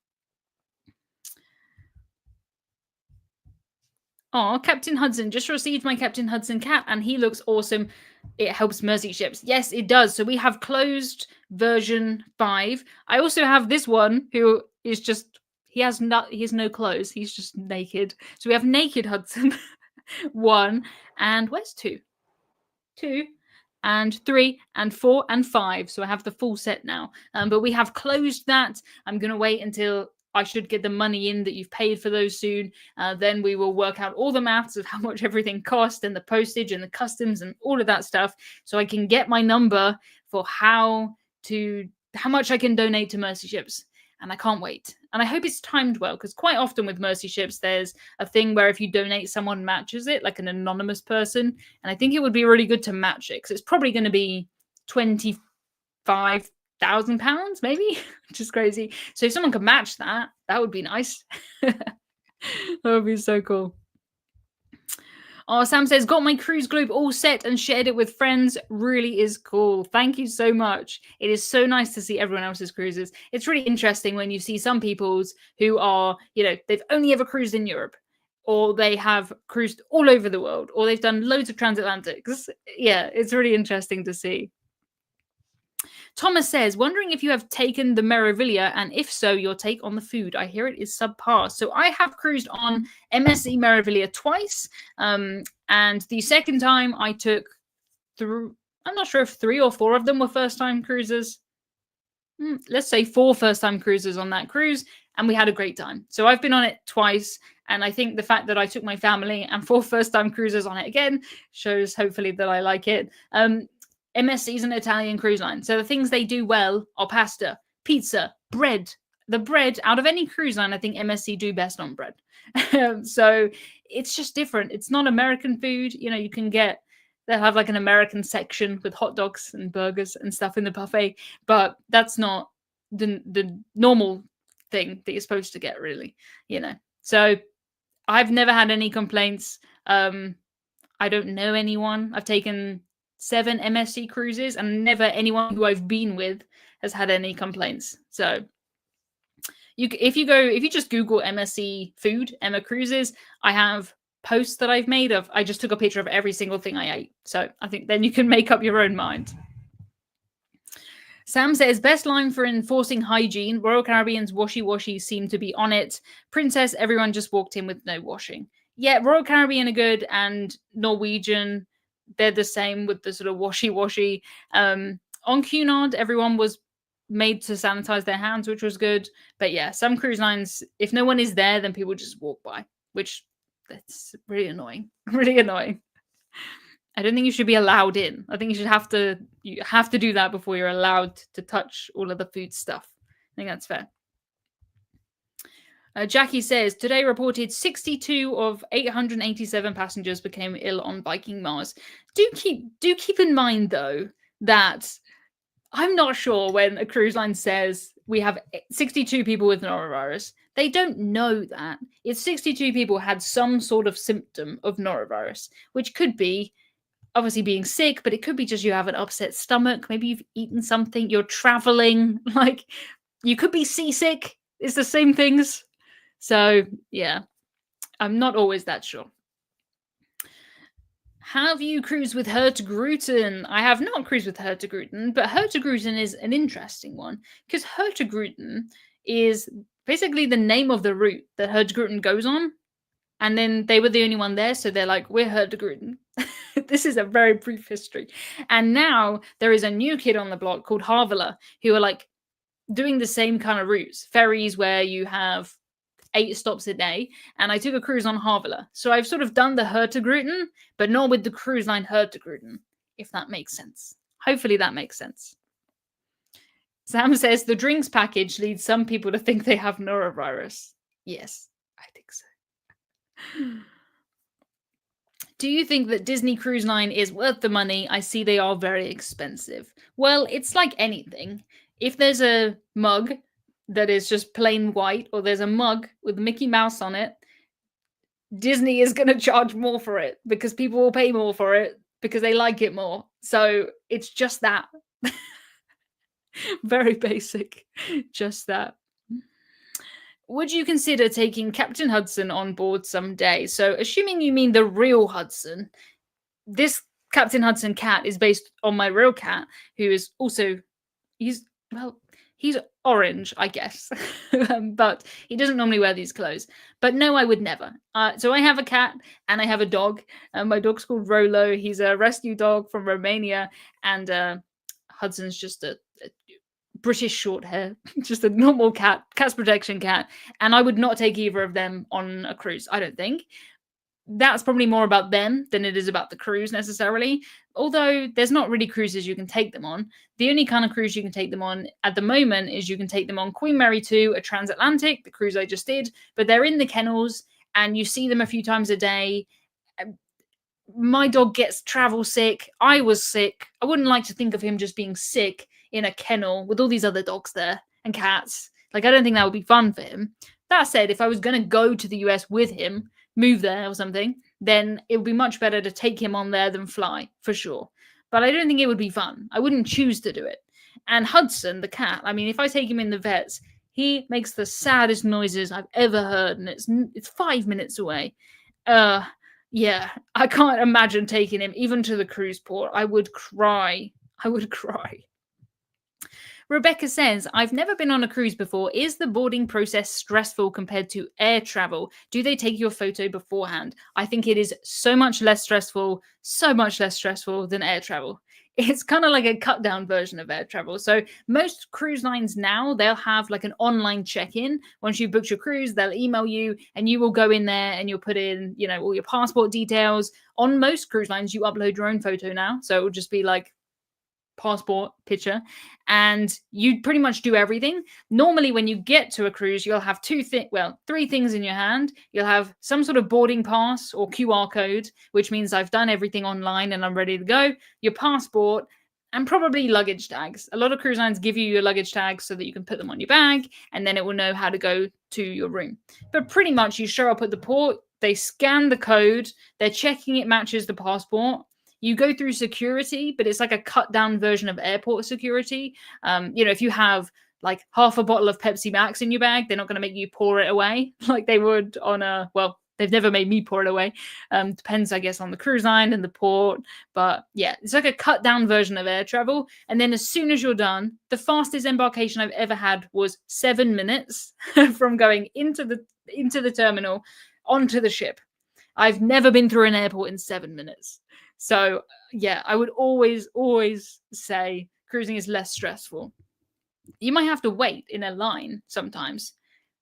Oh, Captain Hudson just received my Captain Hudson cap and he looks awesome. It helps Mersey ships. Yes, it does. So we have closed version 5. I also have this one who is just he has no clothes. He's just naked. So we have naked Hudson 1 and where's 2? 2. and 3 and 4 and 5. So I have the full set now. But we have closed that. I'm going to wait until I should get the money in that you've paid for those soon. Then we will work out all the maths of how much everything cost and the postage and the customs and all of that stuff, so I can get my number for how much I can donate to Mercy Ships. And I can't wait. And I hope it's timed well, because quite often with Mercy Ships, there's a thing where if you donate, someone matches it, like an anonymous person. And I think it would be really good to match it, because it's probably going to be £25,000, maybe, which is crazy. So if someone could match that, that would be nice. That would be so cool. Oh, Sam says, got my cruise globe all set and shared it with friends. Really is cool. Thank you so much. It is so nice to see everyone else's cruises. It's really interesting when you see some people's who are, they've only ever cruised in Europe, or they have cruised all over the world, or they've done loads of transatlantics. Yeah, it's really interesting to see. Thomas says, wondering if you have taken the Meraviglia, and if so, your take on the food. I hear it is subpar. So I have cruised on MSC Meraviglia twice, and the second time I took through, I'm not sure if 3 or 4 of them were first-time cruises. Let's say 4 first-time cruises on that cruise, and we had a great time. So I've been on it twice, and I think the fact that I took my family and 4 first-time cruises on it again shows, hopefully, that I like it. MSC is an Italian cruise line, so the things they do well are pasta, pizza, bread. The bread, out of any cruise line, I think MSC do best on bread. So it's just different. It's not American food. You can get, they'll have like an American section with hot dogs and burgers and stuff in the buffet, but that's not the normal thing that you're supposed to get, really. So I've never had any complaints. I don't know anyone. I've taken 7 MSC cruises, and never anyone who I've been with has had any complaints. So if you just Google MSC food, Emma Cruises, I have posts that I've made of, I just took a picture of every single thing I ate. So I think then you can make up your own mind. Sam says, best line for enforcing hygiene. Royal Caribbean's washy-washy seem to be on it. Princess, everyone just walked in with no washing. Yeah, Royal Caribbean are good, and Norwegian, they're the same with the sort of washy-washy. On Cunard, everyone was made to sanitize their hands, which was good. But yeah, some cruise lines, if no one is there, then people just walk by, which that's really annoying. Really annoying. I don't think you should be allowed in. I think you have to do that before you're allowed to touch all of the food stuff. I think that's fair. Jackie says, today reported 62 of 887 passengers became ill on Viking Mars. Do keep in mind, though, that I'm not sure when a cruise line says we have 62 people with norovirus. They don't know that. It's 62 people had some sort of symptom of norovirus, which could be obviously being sick, but it could be just you have an upset stomach. Maybe you've eaten something, you're traveling, like you could be seasick. It's the same things. So yeah, I'm not always that sure. Have you cruised with Hurtigruten? I have not cruised with Hurtigruten, but Hurtigruten is an interesting one, because Hurtigruten is basically the name of the route that Hurtigruten goes on. And then they were the only one there, so they're like, we're Hurtigruten. This is a very brief history. And now there is a new kid on the block called Havila, who are like doing the same kind of routes, ferries where you have 8 stops a day. And I took a cruise on Havila. So I've sort of done the Hurtigruten, but not with the cruise line Hurtigruten, if that makes sense. Hopefully that makes sense. Sam says the drinks package leads some people to think they have norovirus. Yes, I think so. Do you think that Disney Cruise Line is worth the money? I see they are very expensive. Well, it's like anything. If there's a mug that is just plain white, or there's a mug with Mickey Mouse on it, Disney is going to charge more for it, because people will pay more for it because they like it more. So it's just that. Very basic. Just that. Would you consider taking Captain Hudson on board someday? So assuming you mean the real Hudson, this Captain Hudson cat is based on my real cat, who is also, he He's orange, I guess, but he doesn't normally wear these clothes. But no, I would never. So I have a cat and I have a dog. My dog's called Rolo. He's a rescue dog from Romania, and Hudson's just a British short hair, just a normal cat, cat's protection cat. And I would not take either of them on a cruise, I don't think. That's probably more about them than it is about the cruise necessarily. Although there's not really cruises you can take them on. The only kind of cruise you can take them on at the moment is you can take them on Queen Mary 2, a transatlantic, the cruise I just did, but they're in the kennels and you see them a few times a day. My dog gets travel sick. I was sick. I wouldn't like to think of him just being sick in a kennel with all these other dogs there and cats. Like, I don't think that would be fun for him. That said, if I was going to go to the US with him, move there or something, then it would be much better to take him on there than fly, for sure. But I don't think it would be fun. I wouldn't choose to do it. And Hudson, the cat, I mean, if I take him in the vets, he makes the saddest noises I've ever heard, and it's 5 minutes away. Yeah, I can't imagine taking him even to the cruise port. I would cry. I would cry. Rebecca says, I've never been on a cruise before. Is the boarding process stressful compared to air travel? Do they take your photo beforehand? I think it is so much less stressful than air travel. It's kind of like a cut down version of air travel. So most cruise lines now, they'll have like an online check-in. Once you've booked your cruise, they'll email you and you will go in there and you'll put in, all your passport details. On most cruise lines, you upload your own photo now. So it will just be like passport picture and you pretty much do everything. Normally when you get to a cruise, you'll have three things in your hand. You'll have some sort of boarding pass or QR code, which means I've done everything online and I'm ready to go, your passport, and probably luggage tags. A lot of cruise lines give you your luggage tags so that you can put them on your bag and then it will know how to go to your room. But pretty much you show up at the port, they scan the code, they're checking it matches the passport. You go through security, but it's like a cut down version of airport security. If you have like half a bottle of Pepsi Max in your bag, they're not going to make you pour it away like they would on they've never made me pour it away. Depends, I guess, on the cruise line and the port. But yeah, it's like a cut down version of air travel. And then as soon as you're done, the fastest embarkation I've ever had was 7 minutes from going into the terminal onto the ship. I've never been through an airport in 7 minutes. So yeah, I would always say cruising is less stressful. You might have to wait in a line sometimes,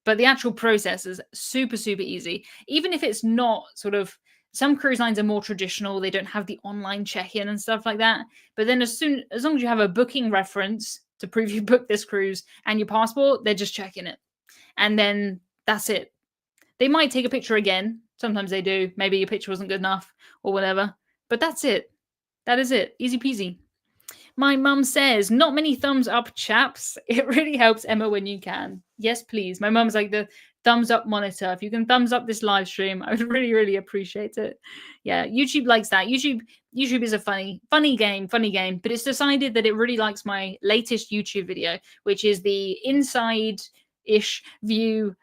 but the actual process is super, super easy. Even if it's not some cruise lines are more traditional. They don't have the online check-in and stuff like that. But then as long as you have a booking reference to prove you booked this cruise and your passport, they're just checking it. And then that's it. They might take a picture again. Sometimes they do. Maybe your picture wasn't good enough or whatever. But that's it. That is it. Easy peasy. My mum says, not many thumbs up, chaps. It really helps, Emma, when you can. Yes, please. My mum's like the thumbs up monitor. If you can thumbs up this live stream, I would really, really appreciate it. Yeah, YouTube likes that. YouTube is a funny game, but it's decided that it really likes my latest YouTube video, which is the inside-ish view,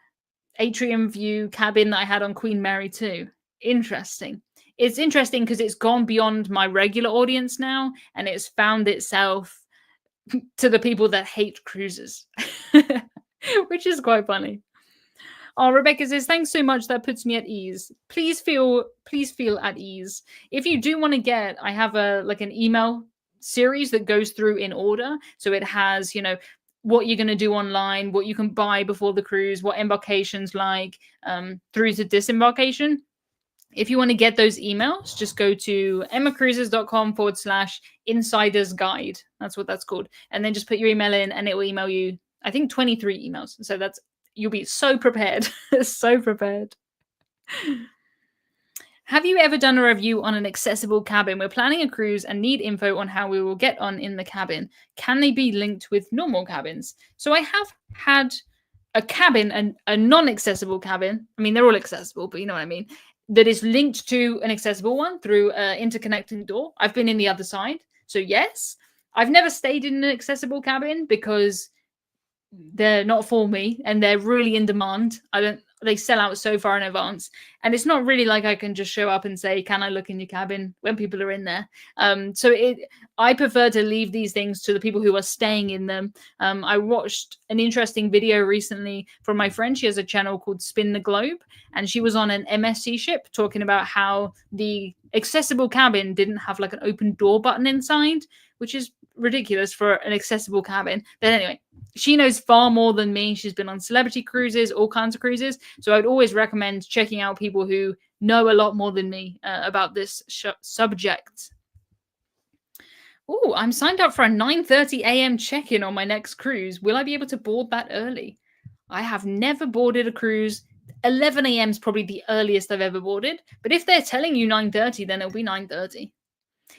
atrium view cabin that I had on Queen Mary 2. Interesting. It's interesting because it's gone beyond my regular audience now and it's found itself to the people that hate cruises, which is quite funny. Oh, Rebecca says, thanks so much. That puts me at ease. Please feel at ease. If you do want to I have an email series that goes through in order. So it has, what you're going to do online, what you can buy before the cruise, what embarkation's like, through to disembarkation. If you want to get those emails, just go to emmacruises.com/insiders guide. That's what that's called. And then just put your email in and it will email you, I think 23 emails. So you'll be so prepared. So prepared. Have you ever done a review on an accessible cabin? We're planning a cruise and need info on how we will get on in the cabin. Can they be linked with normal cabins? So I have had a cabin, a non-accessible cabin. I mean, they're all accessible, but you know what I mean. That is linked to an accessible one through an interconnecting door. I've been in the other side. So yes, I've never stayed in an accessible cabin because they're not for me and they're really in demand. they sell out so far in advance, and it's not really like I can just show up and say, "Can I look in your cabin?" when people are in there. I prefer to leave these things to the people who are staying in them. I watched an interesting video recently from my friend. She has a channel called Spin the Globe, and she was on an MSC ship talking about how the accessible cabin didn't have like an open door button inside, which is ridiculous for an accessible cabin. But anyway, she knows far more than me. She's been on celebrity cruises, all kinds of cruises. So I would always recommend checking out people who know a lot more than me about this subject. Oh, I'm signed up for a 9:30 a.m. check-in on my next cruise. Will I be able to board that early? I have never boarded a cruise. 11 a.m. is probably the earliest I've ever boarded. But if they're telling you 9:30, then it'll be 9:30.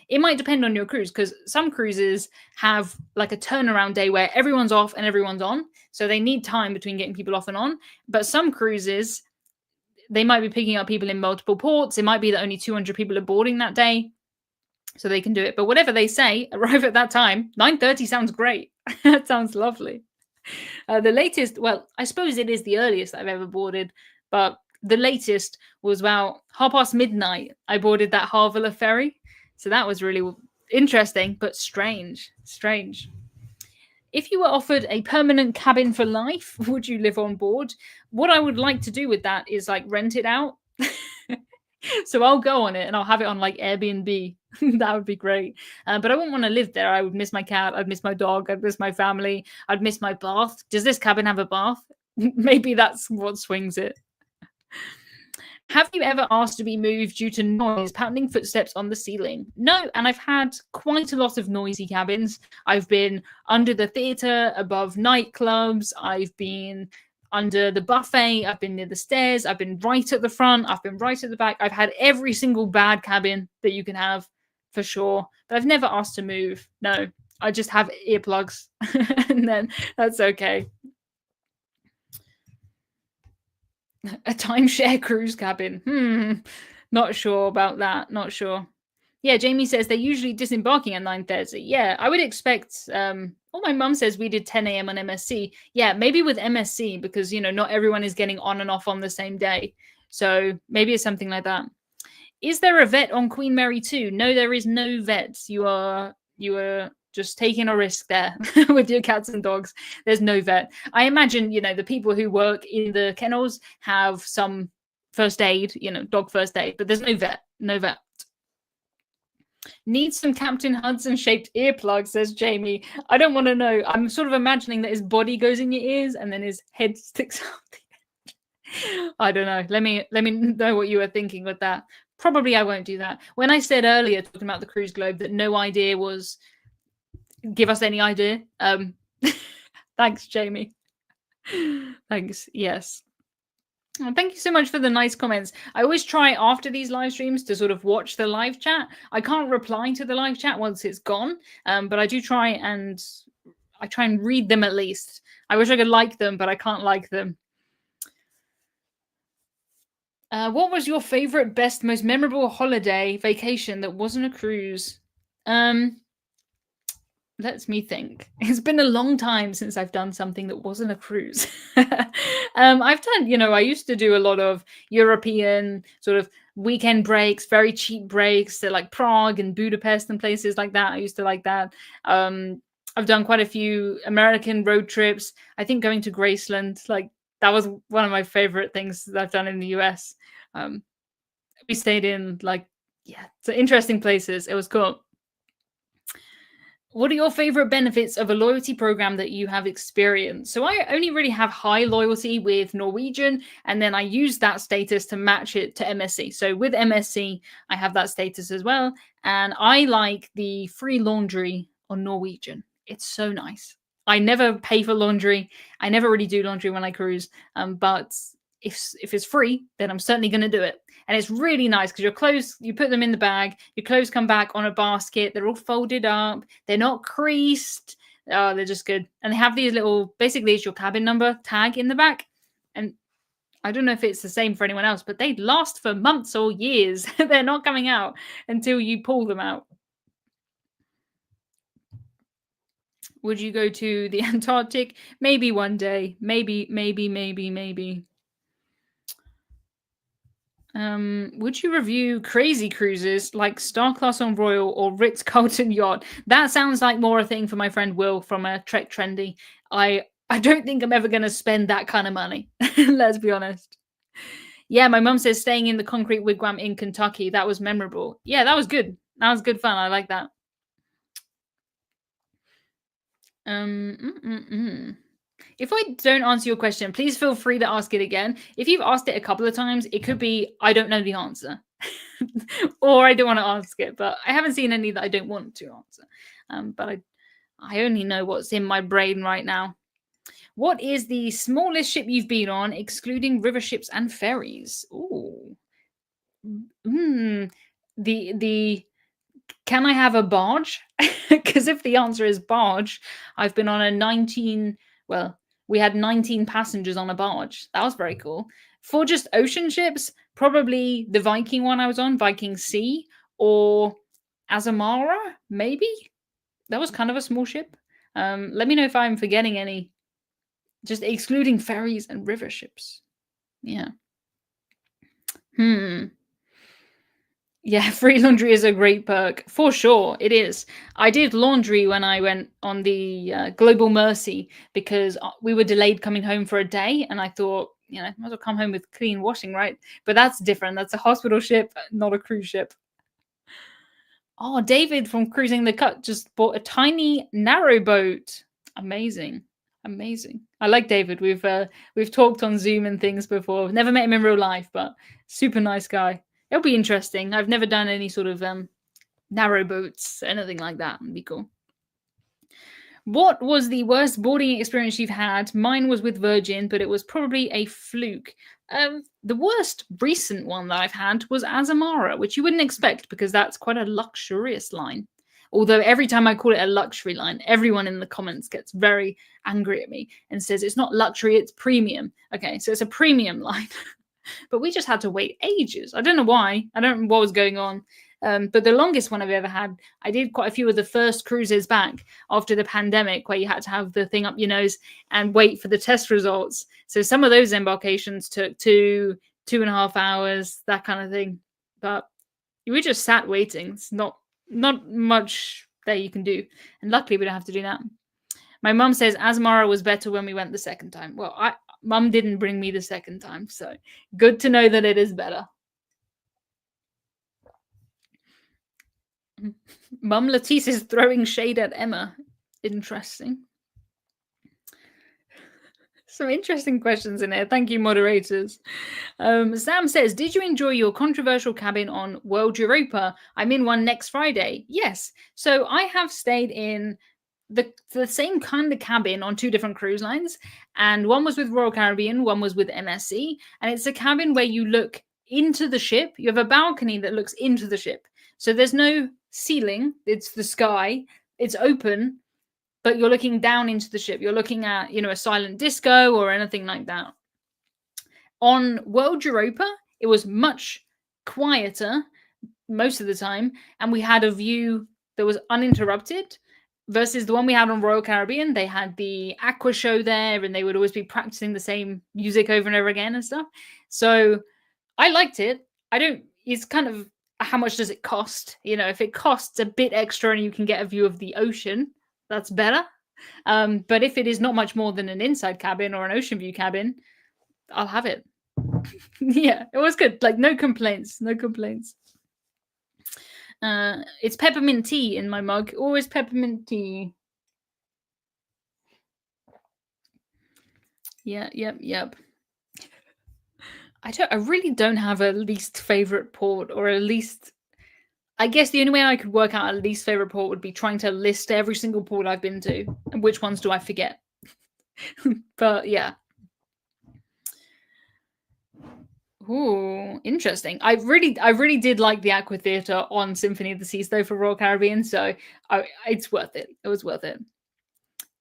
It might depend on your cruise, because some cruises have like a turnaround day where everyone's off and everyone's on. So they need time between getting people off and on. But some cruises, they might be picking up people in multiple ports. It might be that only 200 people are boarding that day, so they can do it. But whatever they say, arrive at that time. 9:30 sounds great. That sounds lovely. The latest, well, I suppose it is the earliest I've ever boarded, but the latest was about midnight. I boarded that Harvilla ferry. So that was really interesting, but strange. Strange. If you were offered a permanent cabin for life, would you live on board? What I would like to do with that is like rent it out. So I'll go on it and I'll have it on like Airbnb. That would be great. But I wouldn't want to live there. I would miss my cat. I'd miss my dog. I'd miss my family. I'd miss my bath. Does this cabin have a bath? Maybe that's what swings it. Have you ever asked to be moved due to noise, pounding footsteps on the ceiling? No, and I've had quite a lot of noisy cabins. I've been under the theatre, above nightclubs. I've been under the buffet. I've been near the stairs. I've been right at the front. I've been right at the back. I've had every single bad cabin that you can have, for sure. But I've never asked to move. No, I just have earplugs, and then that's okay. A timeshare cruise cabin. Not sure about that. Not sure. Yeah, Jamie says they're usually disembarking at 9:30. Yeah, I would expect. Well, my mum says we did 10 a.m. on MSC. Yeah, maybe with MSC, because not everyone is getting on and off on the same day. So maybe it's something like that. Is there a vet on Queen Mary 2? No, there is no vet. You are just taking a risk there with your cats and dogs. There's no vet. I imagine, the people who work in the kennels have some first aid, dog first aid, but there's no vet. No vet. Need some Captain Hudson shaped earplugs, says Jamie. I don't want to know. I'm sort of imagining that his body goes in your ears and then his head sticks out. I don't know. Let me know what you were thinking with that. Probably I won't do that. When I said earlier, talking about the Cruise Globe, that no idea was give us any idea. Thanks, Jamie. Thanks. Yes. Oh, thank you so much for the nice comments. I always try after these live streams to sort of watch the live chat. I can't reply to the live chat once it's gone, but I do try and read them at least. I wish I could like them, but I can't like them. What was your favorite, best, most memorable holiday vacation that wasn't a cruise? Lets me think. It's been a long time since I've done something that wasn't a cruise. I've done, I used to do a lot of European sort of weekend breaks, very cheap breaks to like Prague and Budapest and places like that. I used to like that. I've done quite a few American road trips. I think going to Graceland, like that was one of my favorite things that I've done in the US. We stayed in so interesting places. It was cool. What are your favorite benefits of a loyalty program that you have experienced? So I only really have high loyalty with Norwegian, and then I use that status to match it to MSC. So with MSC, I have that status as well. And I like the free laundry on Norwegian. It's so nice. I never pay for laundry. I never really do laundry when I cruise. But if it's free, then I'm certainly going to do it. And it's really nice because your clothes, you put them in the bag, your clothes come back on a basket, they're all folded up, they're not creased, they're just good. And they have these little, basically it's your cabin number tag in the back. And I don't know if it's the same for anyone else, but they last for months or years. They're not coming out until you pull them out. Would you go to the Antarctic? Maybe one day. Maybe. Would you review crazy cruises like Star Class on Royal or Ritz Carlton Yacht? That sounds like more a thing for my friend Will from Trek Trendy. I don't think I'm ever going to spend that kind of money. Let's be honest. Yeah, my mum says staying in the concrete wigwam in Kentucky. That was memorable. Yeah, that was good. That was good fun. I like that. Um, mm, mm, mm. If I don't answer your question, please feel free to ask it again. If you've asked it a couple of times, it could be I don't know the answer, or I don't want to ask it. But I haven't seen any that I don't want to answer. But I only know what's in my brain right now. What is the smallest ship you've been on, excluding river ships and ferries? Ooh, hmm. The can I have a barge? Because if the answer is barge, I've been on a 19, well, we had 19 passengers on a barge. That was very cool. For just ocean ships, probably the Viking one I was on, Viking Sea, or Azamara, maybe? That was kind of a small ship. Let me know if I'm forgetting any, just excluding ferries and river ships. Yeah. Hmm. Yeah, free laundry is a great perk. For sure, it is. I did laundry when I went on the Global Mercy because we were delayed coming home for a day, and I thought, might as well come home with clean washing, right? But that's different. That's a hospital ship, not a cruise ship. Oh, David from Cruising the Cut just bought a tiny narrow boat. Amazing. Amazing. I like David. We've talked on Zoom and things before. Never met him in real life, but super nice guy. It'll be interesting. I've never done any sort of narrow boats, anything like that. It'd be cool. What was the worst boarding experience you've had? Mine was with Virgin, but it was probably a fluke. The worst recent one that I've had was Azamara, which you wouldn't expect because that's quite a luxurious line. Although every time I call it a luxury line, everyone in the comments gets very angry at me and says it's not luxury, it's premium. Okay, so it's a premium line. But we just had to wait ages. I don't know why. I don't know what was going on. But the longest one I've ever had, I did quite a few of the first cruises back after the pandemic where you had to have the thing up your nose and wait for the test results. So some of those embarkations took 2.5 hours, that kind of thing. But we just sat waiting. It's not much that you can do. And luckily we don't have to do that. My mum says Asmara was better when we went the second time. Well, mum didn't bring me the second time, so good to know that it is better. Mum Latisse is throwing shade at Emma. Interesting. Some interesting questions in here. Thank you, moderators. Sam says, did you enjoy your controversial cabin on World Europa? I'm in one next Friday. Yes. So I have stayed in the same kind of cabin on two different cruise lines. And one was with Royal Caribbean, one was with MSC. And it's a cabin where you look into the ship. You have a balcony that looks into the ship. So there's no ceiling. It's the sky. It's open, but you're looking down into the ship. You're looking at, a silent disco or anything like that. On World Europa, it was much quieter most of the time, and we had a view that was uninterrupted versus the one we had on Royal Caribbean. They had the aqua show there, and they would always be practicing the same music over and over again and stuff. So I liked it. It's kind of how much does it cost? If it costs a bit extra and you can get a view of the ocean, that's better. But if it is not much more than an inside cabin or an ocean view cabin, I'll have it. Yeah, it was good. Like, no complaints. No complaints. It's peppermint tea in my mug. Always peppermint tea. Yeah, yep. I really don't have a least favorite port or a least. I guess the only way I could work out a least favorite port would be trying to list every single port I've been to and which ones do I forget. But yeah. Ooh, interesting. I really did like the Aqua Theatre on Symphony of the Seas though for Royal Caribbean, so it's worth it. It was worth it.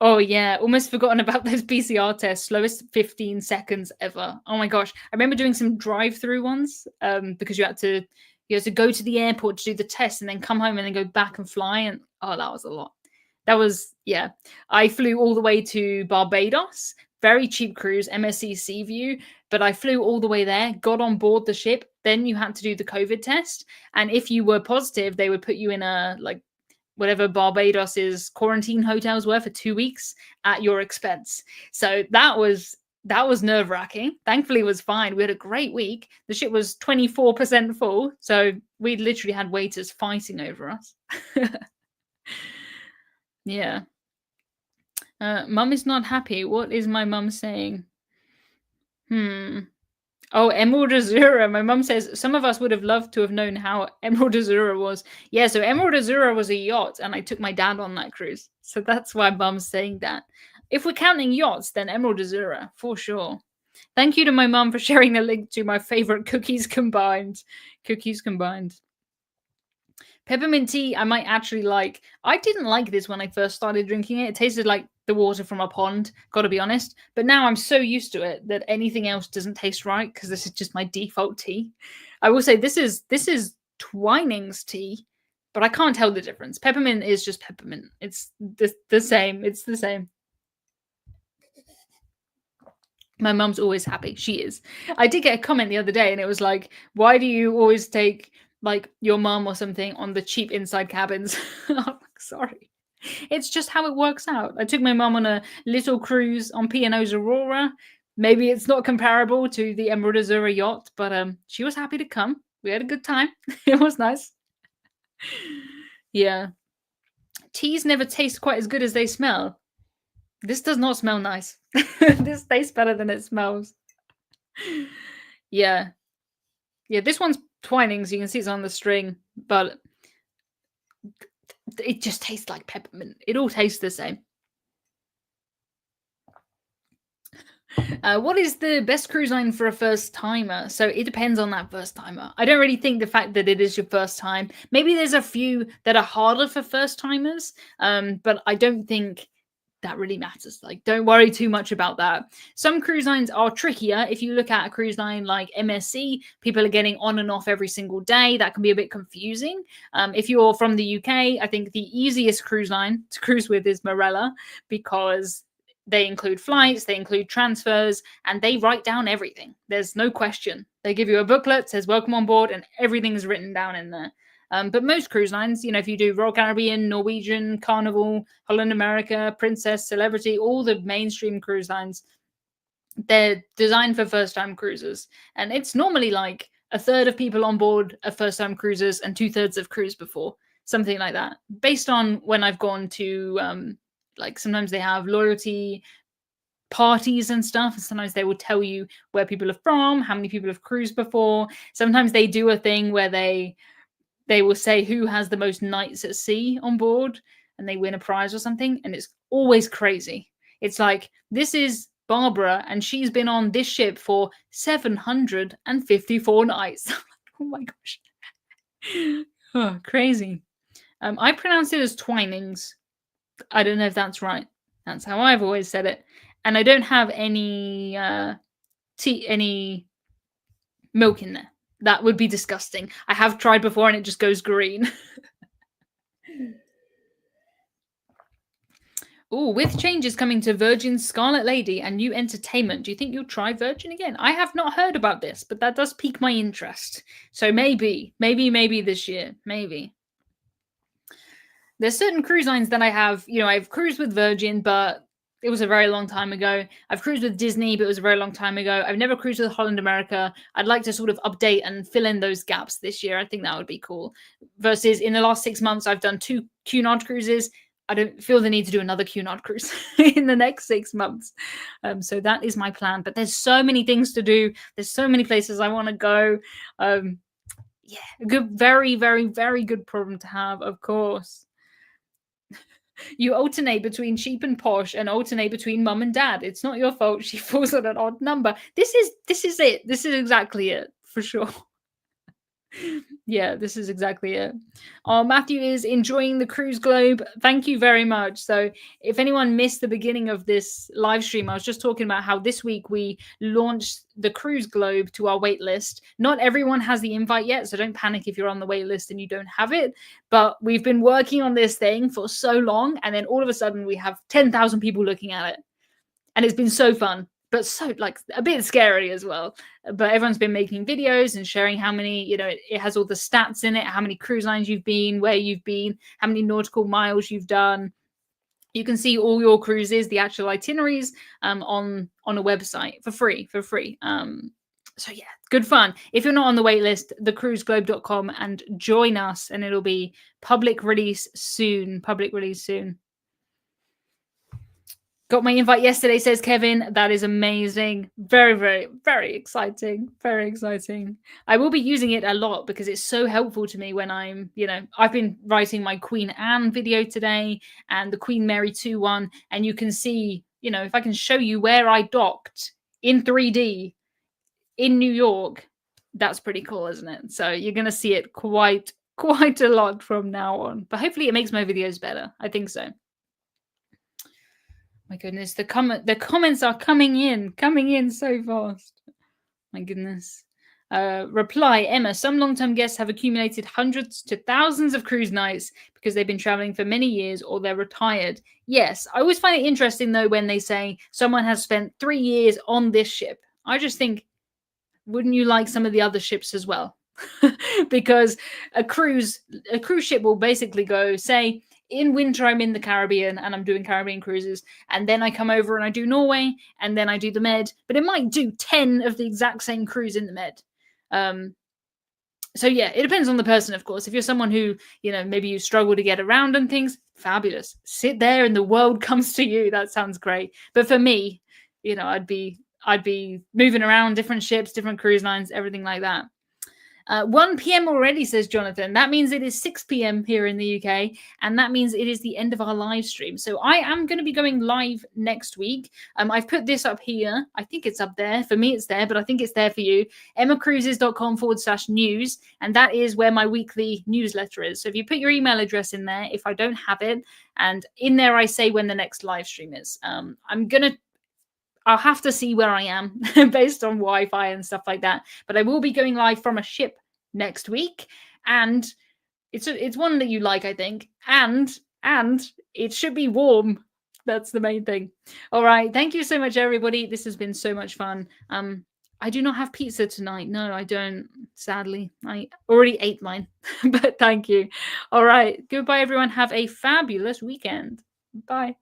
Oh yeah, almost forgotten about those PCR tests. Slowest 15 seconds ever. Oh my gosh, I remember doing some drive-through ones because you had to go to the airport to do the test and then come home and then go back and fly, and oh, that was a lot. That was, yeah. I flew all the way to Barbados. Very cheap cruise, MSC Seaview, but I flew all the way there, got on board the ship, then you had to do the COVID test. And if you were positive, they would put you in a like whatever Barbados's quarantine hotels were for 2 weeks at your expense. So that was nerve wracking. Thankfully, it was fine. We had a great week. The ship was 24% full. So we literally had waiters fighting over us. Yeah. Mum is not happy. What is my mum saying? Oh, Emerald Azura. My mum says some of us would have loved to have known how Emerald Azura was. Yeah, so Emerald Azura was a yacht, and I took my dad on that cruise. So that's why mum's saying that. If we're counting yachts, then Emerald Azura, for sure. Thank you to my mum for sharing the link to my favorite cookies combined. Cookies combined. Peppermint tea, I might actually like. I didn't like this when I first started drinking it. It tasted like the water from a pond, gotta be honest. But now I'm so used to it that anything else doesn't taste right because this is just my default tea. I will say this is Twining's tea, but I can't tell the difference. Peppermint is just peppermint. It's the same. It's the same. My mum's always happy. She is. I did get a comment the other day, and it was like, "Why do you always take like your mum or something on the cheap inside cabins?" I'm like, sorry. It's just how it works out. I took my mum on a little cruise on P&O's Aurora. Maybe it's not comparable to the Emerald Azura yacht, but she was happy to come. We had a good time. It was nice. Yeah. Teas never taste quite as good as they smell. This does not smell nice. This tastes better than it smells. Yeah. Yeah, this one's Twinings. You can see it's on the string, but it just tastes like peppermint. It all tastes the same. What is the best cruise line for a first timer? So it depends on that first timer. I don't really think the fact that it is your first time. Maybe there's a few that are harder for first timers, but I don't think that really matters. Like, don't worry too much about that. Some cruise lines are trickier. If you look at a cruise line like MSC, people are getting on and off every single day. That can be a bit confusing. If you're from the UK, I think the easiest cruise line to cruise with is Marella because they include flights, they include transfers, and they write down everything. There's no question. They give you a booklet, says welcome on board, and everything is written down in there. But most cruise lines, if you do Royal Caribbean, Norwegian, Carnival, Holland America, Princess, Celebrity, all the mainstream cruise lines, they're designed for first-time cruisers. And it's normally like a third of people on board are first-time cruisers and 2/3 have cruised before, something like that. Based on when I've gone to, like sometimes they have loyalty parties and stuff, and sometimes they will tell you where people are from, how many people have cruised before. Sometimes they do a thing where they will say who has the most nights at sea on board and they win a prize or something, and it's always crazy. It's like, this is Barbara and she's been on this ship for 754 nights. Oh my gosh. Oh, crazy. I pronounce it as Twinings. I don't know if that's right. That's how I've always said it. And I don't have any any milk in there. That would be disgusting. I have tried before and it just goes green. Oh, with changes coming to Virgin's Scarlet Lady and new entertainment, do you think you'll try Virgin again? I have not heard about this, but that does pique my interest. So maybe this year. Maybe. There's certain cruise lines that I have, I've cruised with Virgin, but it was a very long time ago. I've cruised with Disney, but it was a very long time ago. I've never cruised with Holland America. I'd like to sort of update and fill in those gaps this year. I think that would be cool. Versus in the last 6 months, I've done 2 Cunard cruises. I don't feel the need to do another Cunard cruise in the next 6 months. So that is my plan. But there's so many things to do. There's so many places I want to go. Yeah, a good, very, very, very good problem to have, of course. You alternate between cheap and posh and alternate between mum and dad. It's not your fault she falls on an odd number. This is it. This is exactly it, for sure. Yeah, this is exactly it. Oh, Matthew is enjoying the cruise globe. Thank you very much. So if anyone missed the beginning of this live stream, I was just talking about how this week we launched the cruise globe to our wait list. Not everyone has the invite yet, so don't panic if you're on the wait list and you don't have it. But we've been working on this thing for so long, and then all of a sudden we have 10,000 people looking at it. And it's been so fun. but so like a bit scary as well. But everyone's been making videos and sharing how many, it has all the stats in it, how many cruise lines you've been, where you've been, how many nautical miles you've done. You can see all your cruises, the actual itineraries, on a website for free. So yeah, good fun. If you're not on the wait list, thecruiseglobe.com and join us, and it'll be public release soon. Got my invite yesterday, says Kevin. That is amazing. Very, very, very exciting. Very exciting. I will be using it a lot because it's so helpful to me when I've been writing my Queen Anne video today and the Queen Mary 2 one. And you can see, if I can show you where I docked in 3D in New York, that's pretty cool, isn't it? So you're going to see it quite a lot from now on. But hopefully it makes my videos better. I think so. My goodness, the comments are coming in so fast. My goodness. Reply, Emma, some long-term guests have accumulated hundreds to thousands of cruise nights because they've been traveling for many years or they're retired. Yes, I always find it interesting though when they say someone has spent 3 years on this ship. I just think, wouldn't you like some of the other ships as well? Because a cruise ship will basically go, say, in winter I'm in the Caribbean and I'm doing Caribbean cruises, and then I come over and I do Norway, and then I do the Med, but it might do 10 of the exact same cruise in the Med. So yeah, it depends on the person, of course. If you're someone who, maybe you struggle to get around and things, fabulous. Sit there and the world comes to you. That sounds great. But for me, I'd be moving around different ships, different cruise lines, everything like that. 1 p.m. already, says Jonathan. That means it is 6 p.m. here in the UK, and that means it is the end of our live stream. So I am going to be going live next week. I've put this up here. I think it's up there. For me, it's there, but I think it's there for you. emmacruises.com/news, and that is where my weekly newsletter is. So if you put your email address in there, if I don't have it, and in there I say when the next live stream is. I'll have to see where I am based on Wi-Fi and stuff like that. But I will be going live from a ship next week, and it's one that you like, I think, and it should be warm. That's the main thing. All right, thank you so much, everybody. This has been so much fun. I do not have pizza tonight. No, I don't. Sadly, I already ate mine. But thank you. All right, goodbye, everyone. Have a fabulous weekend. Bye.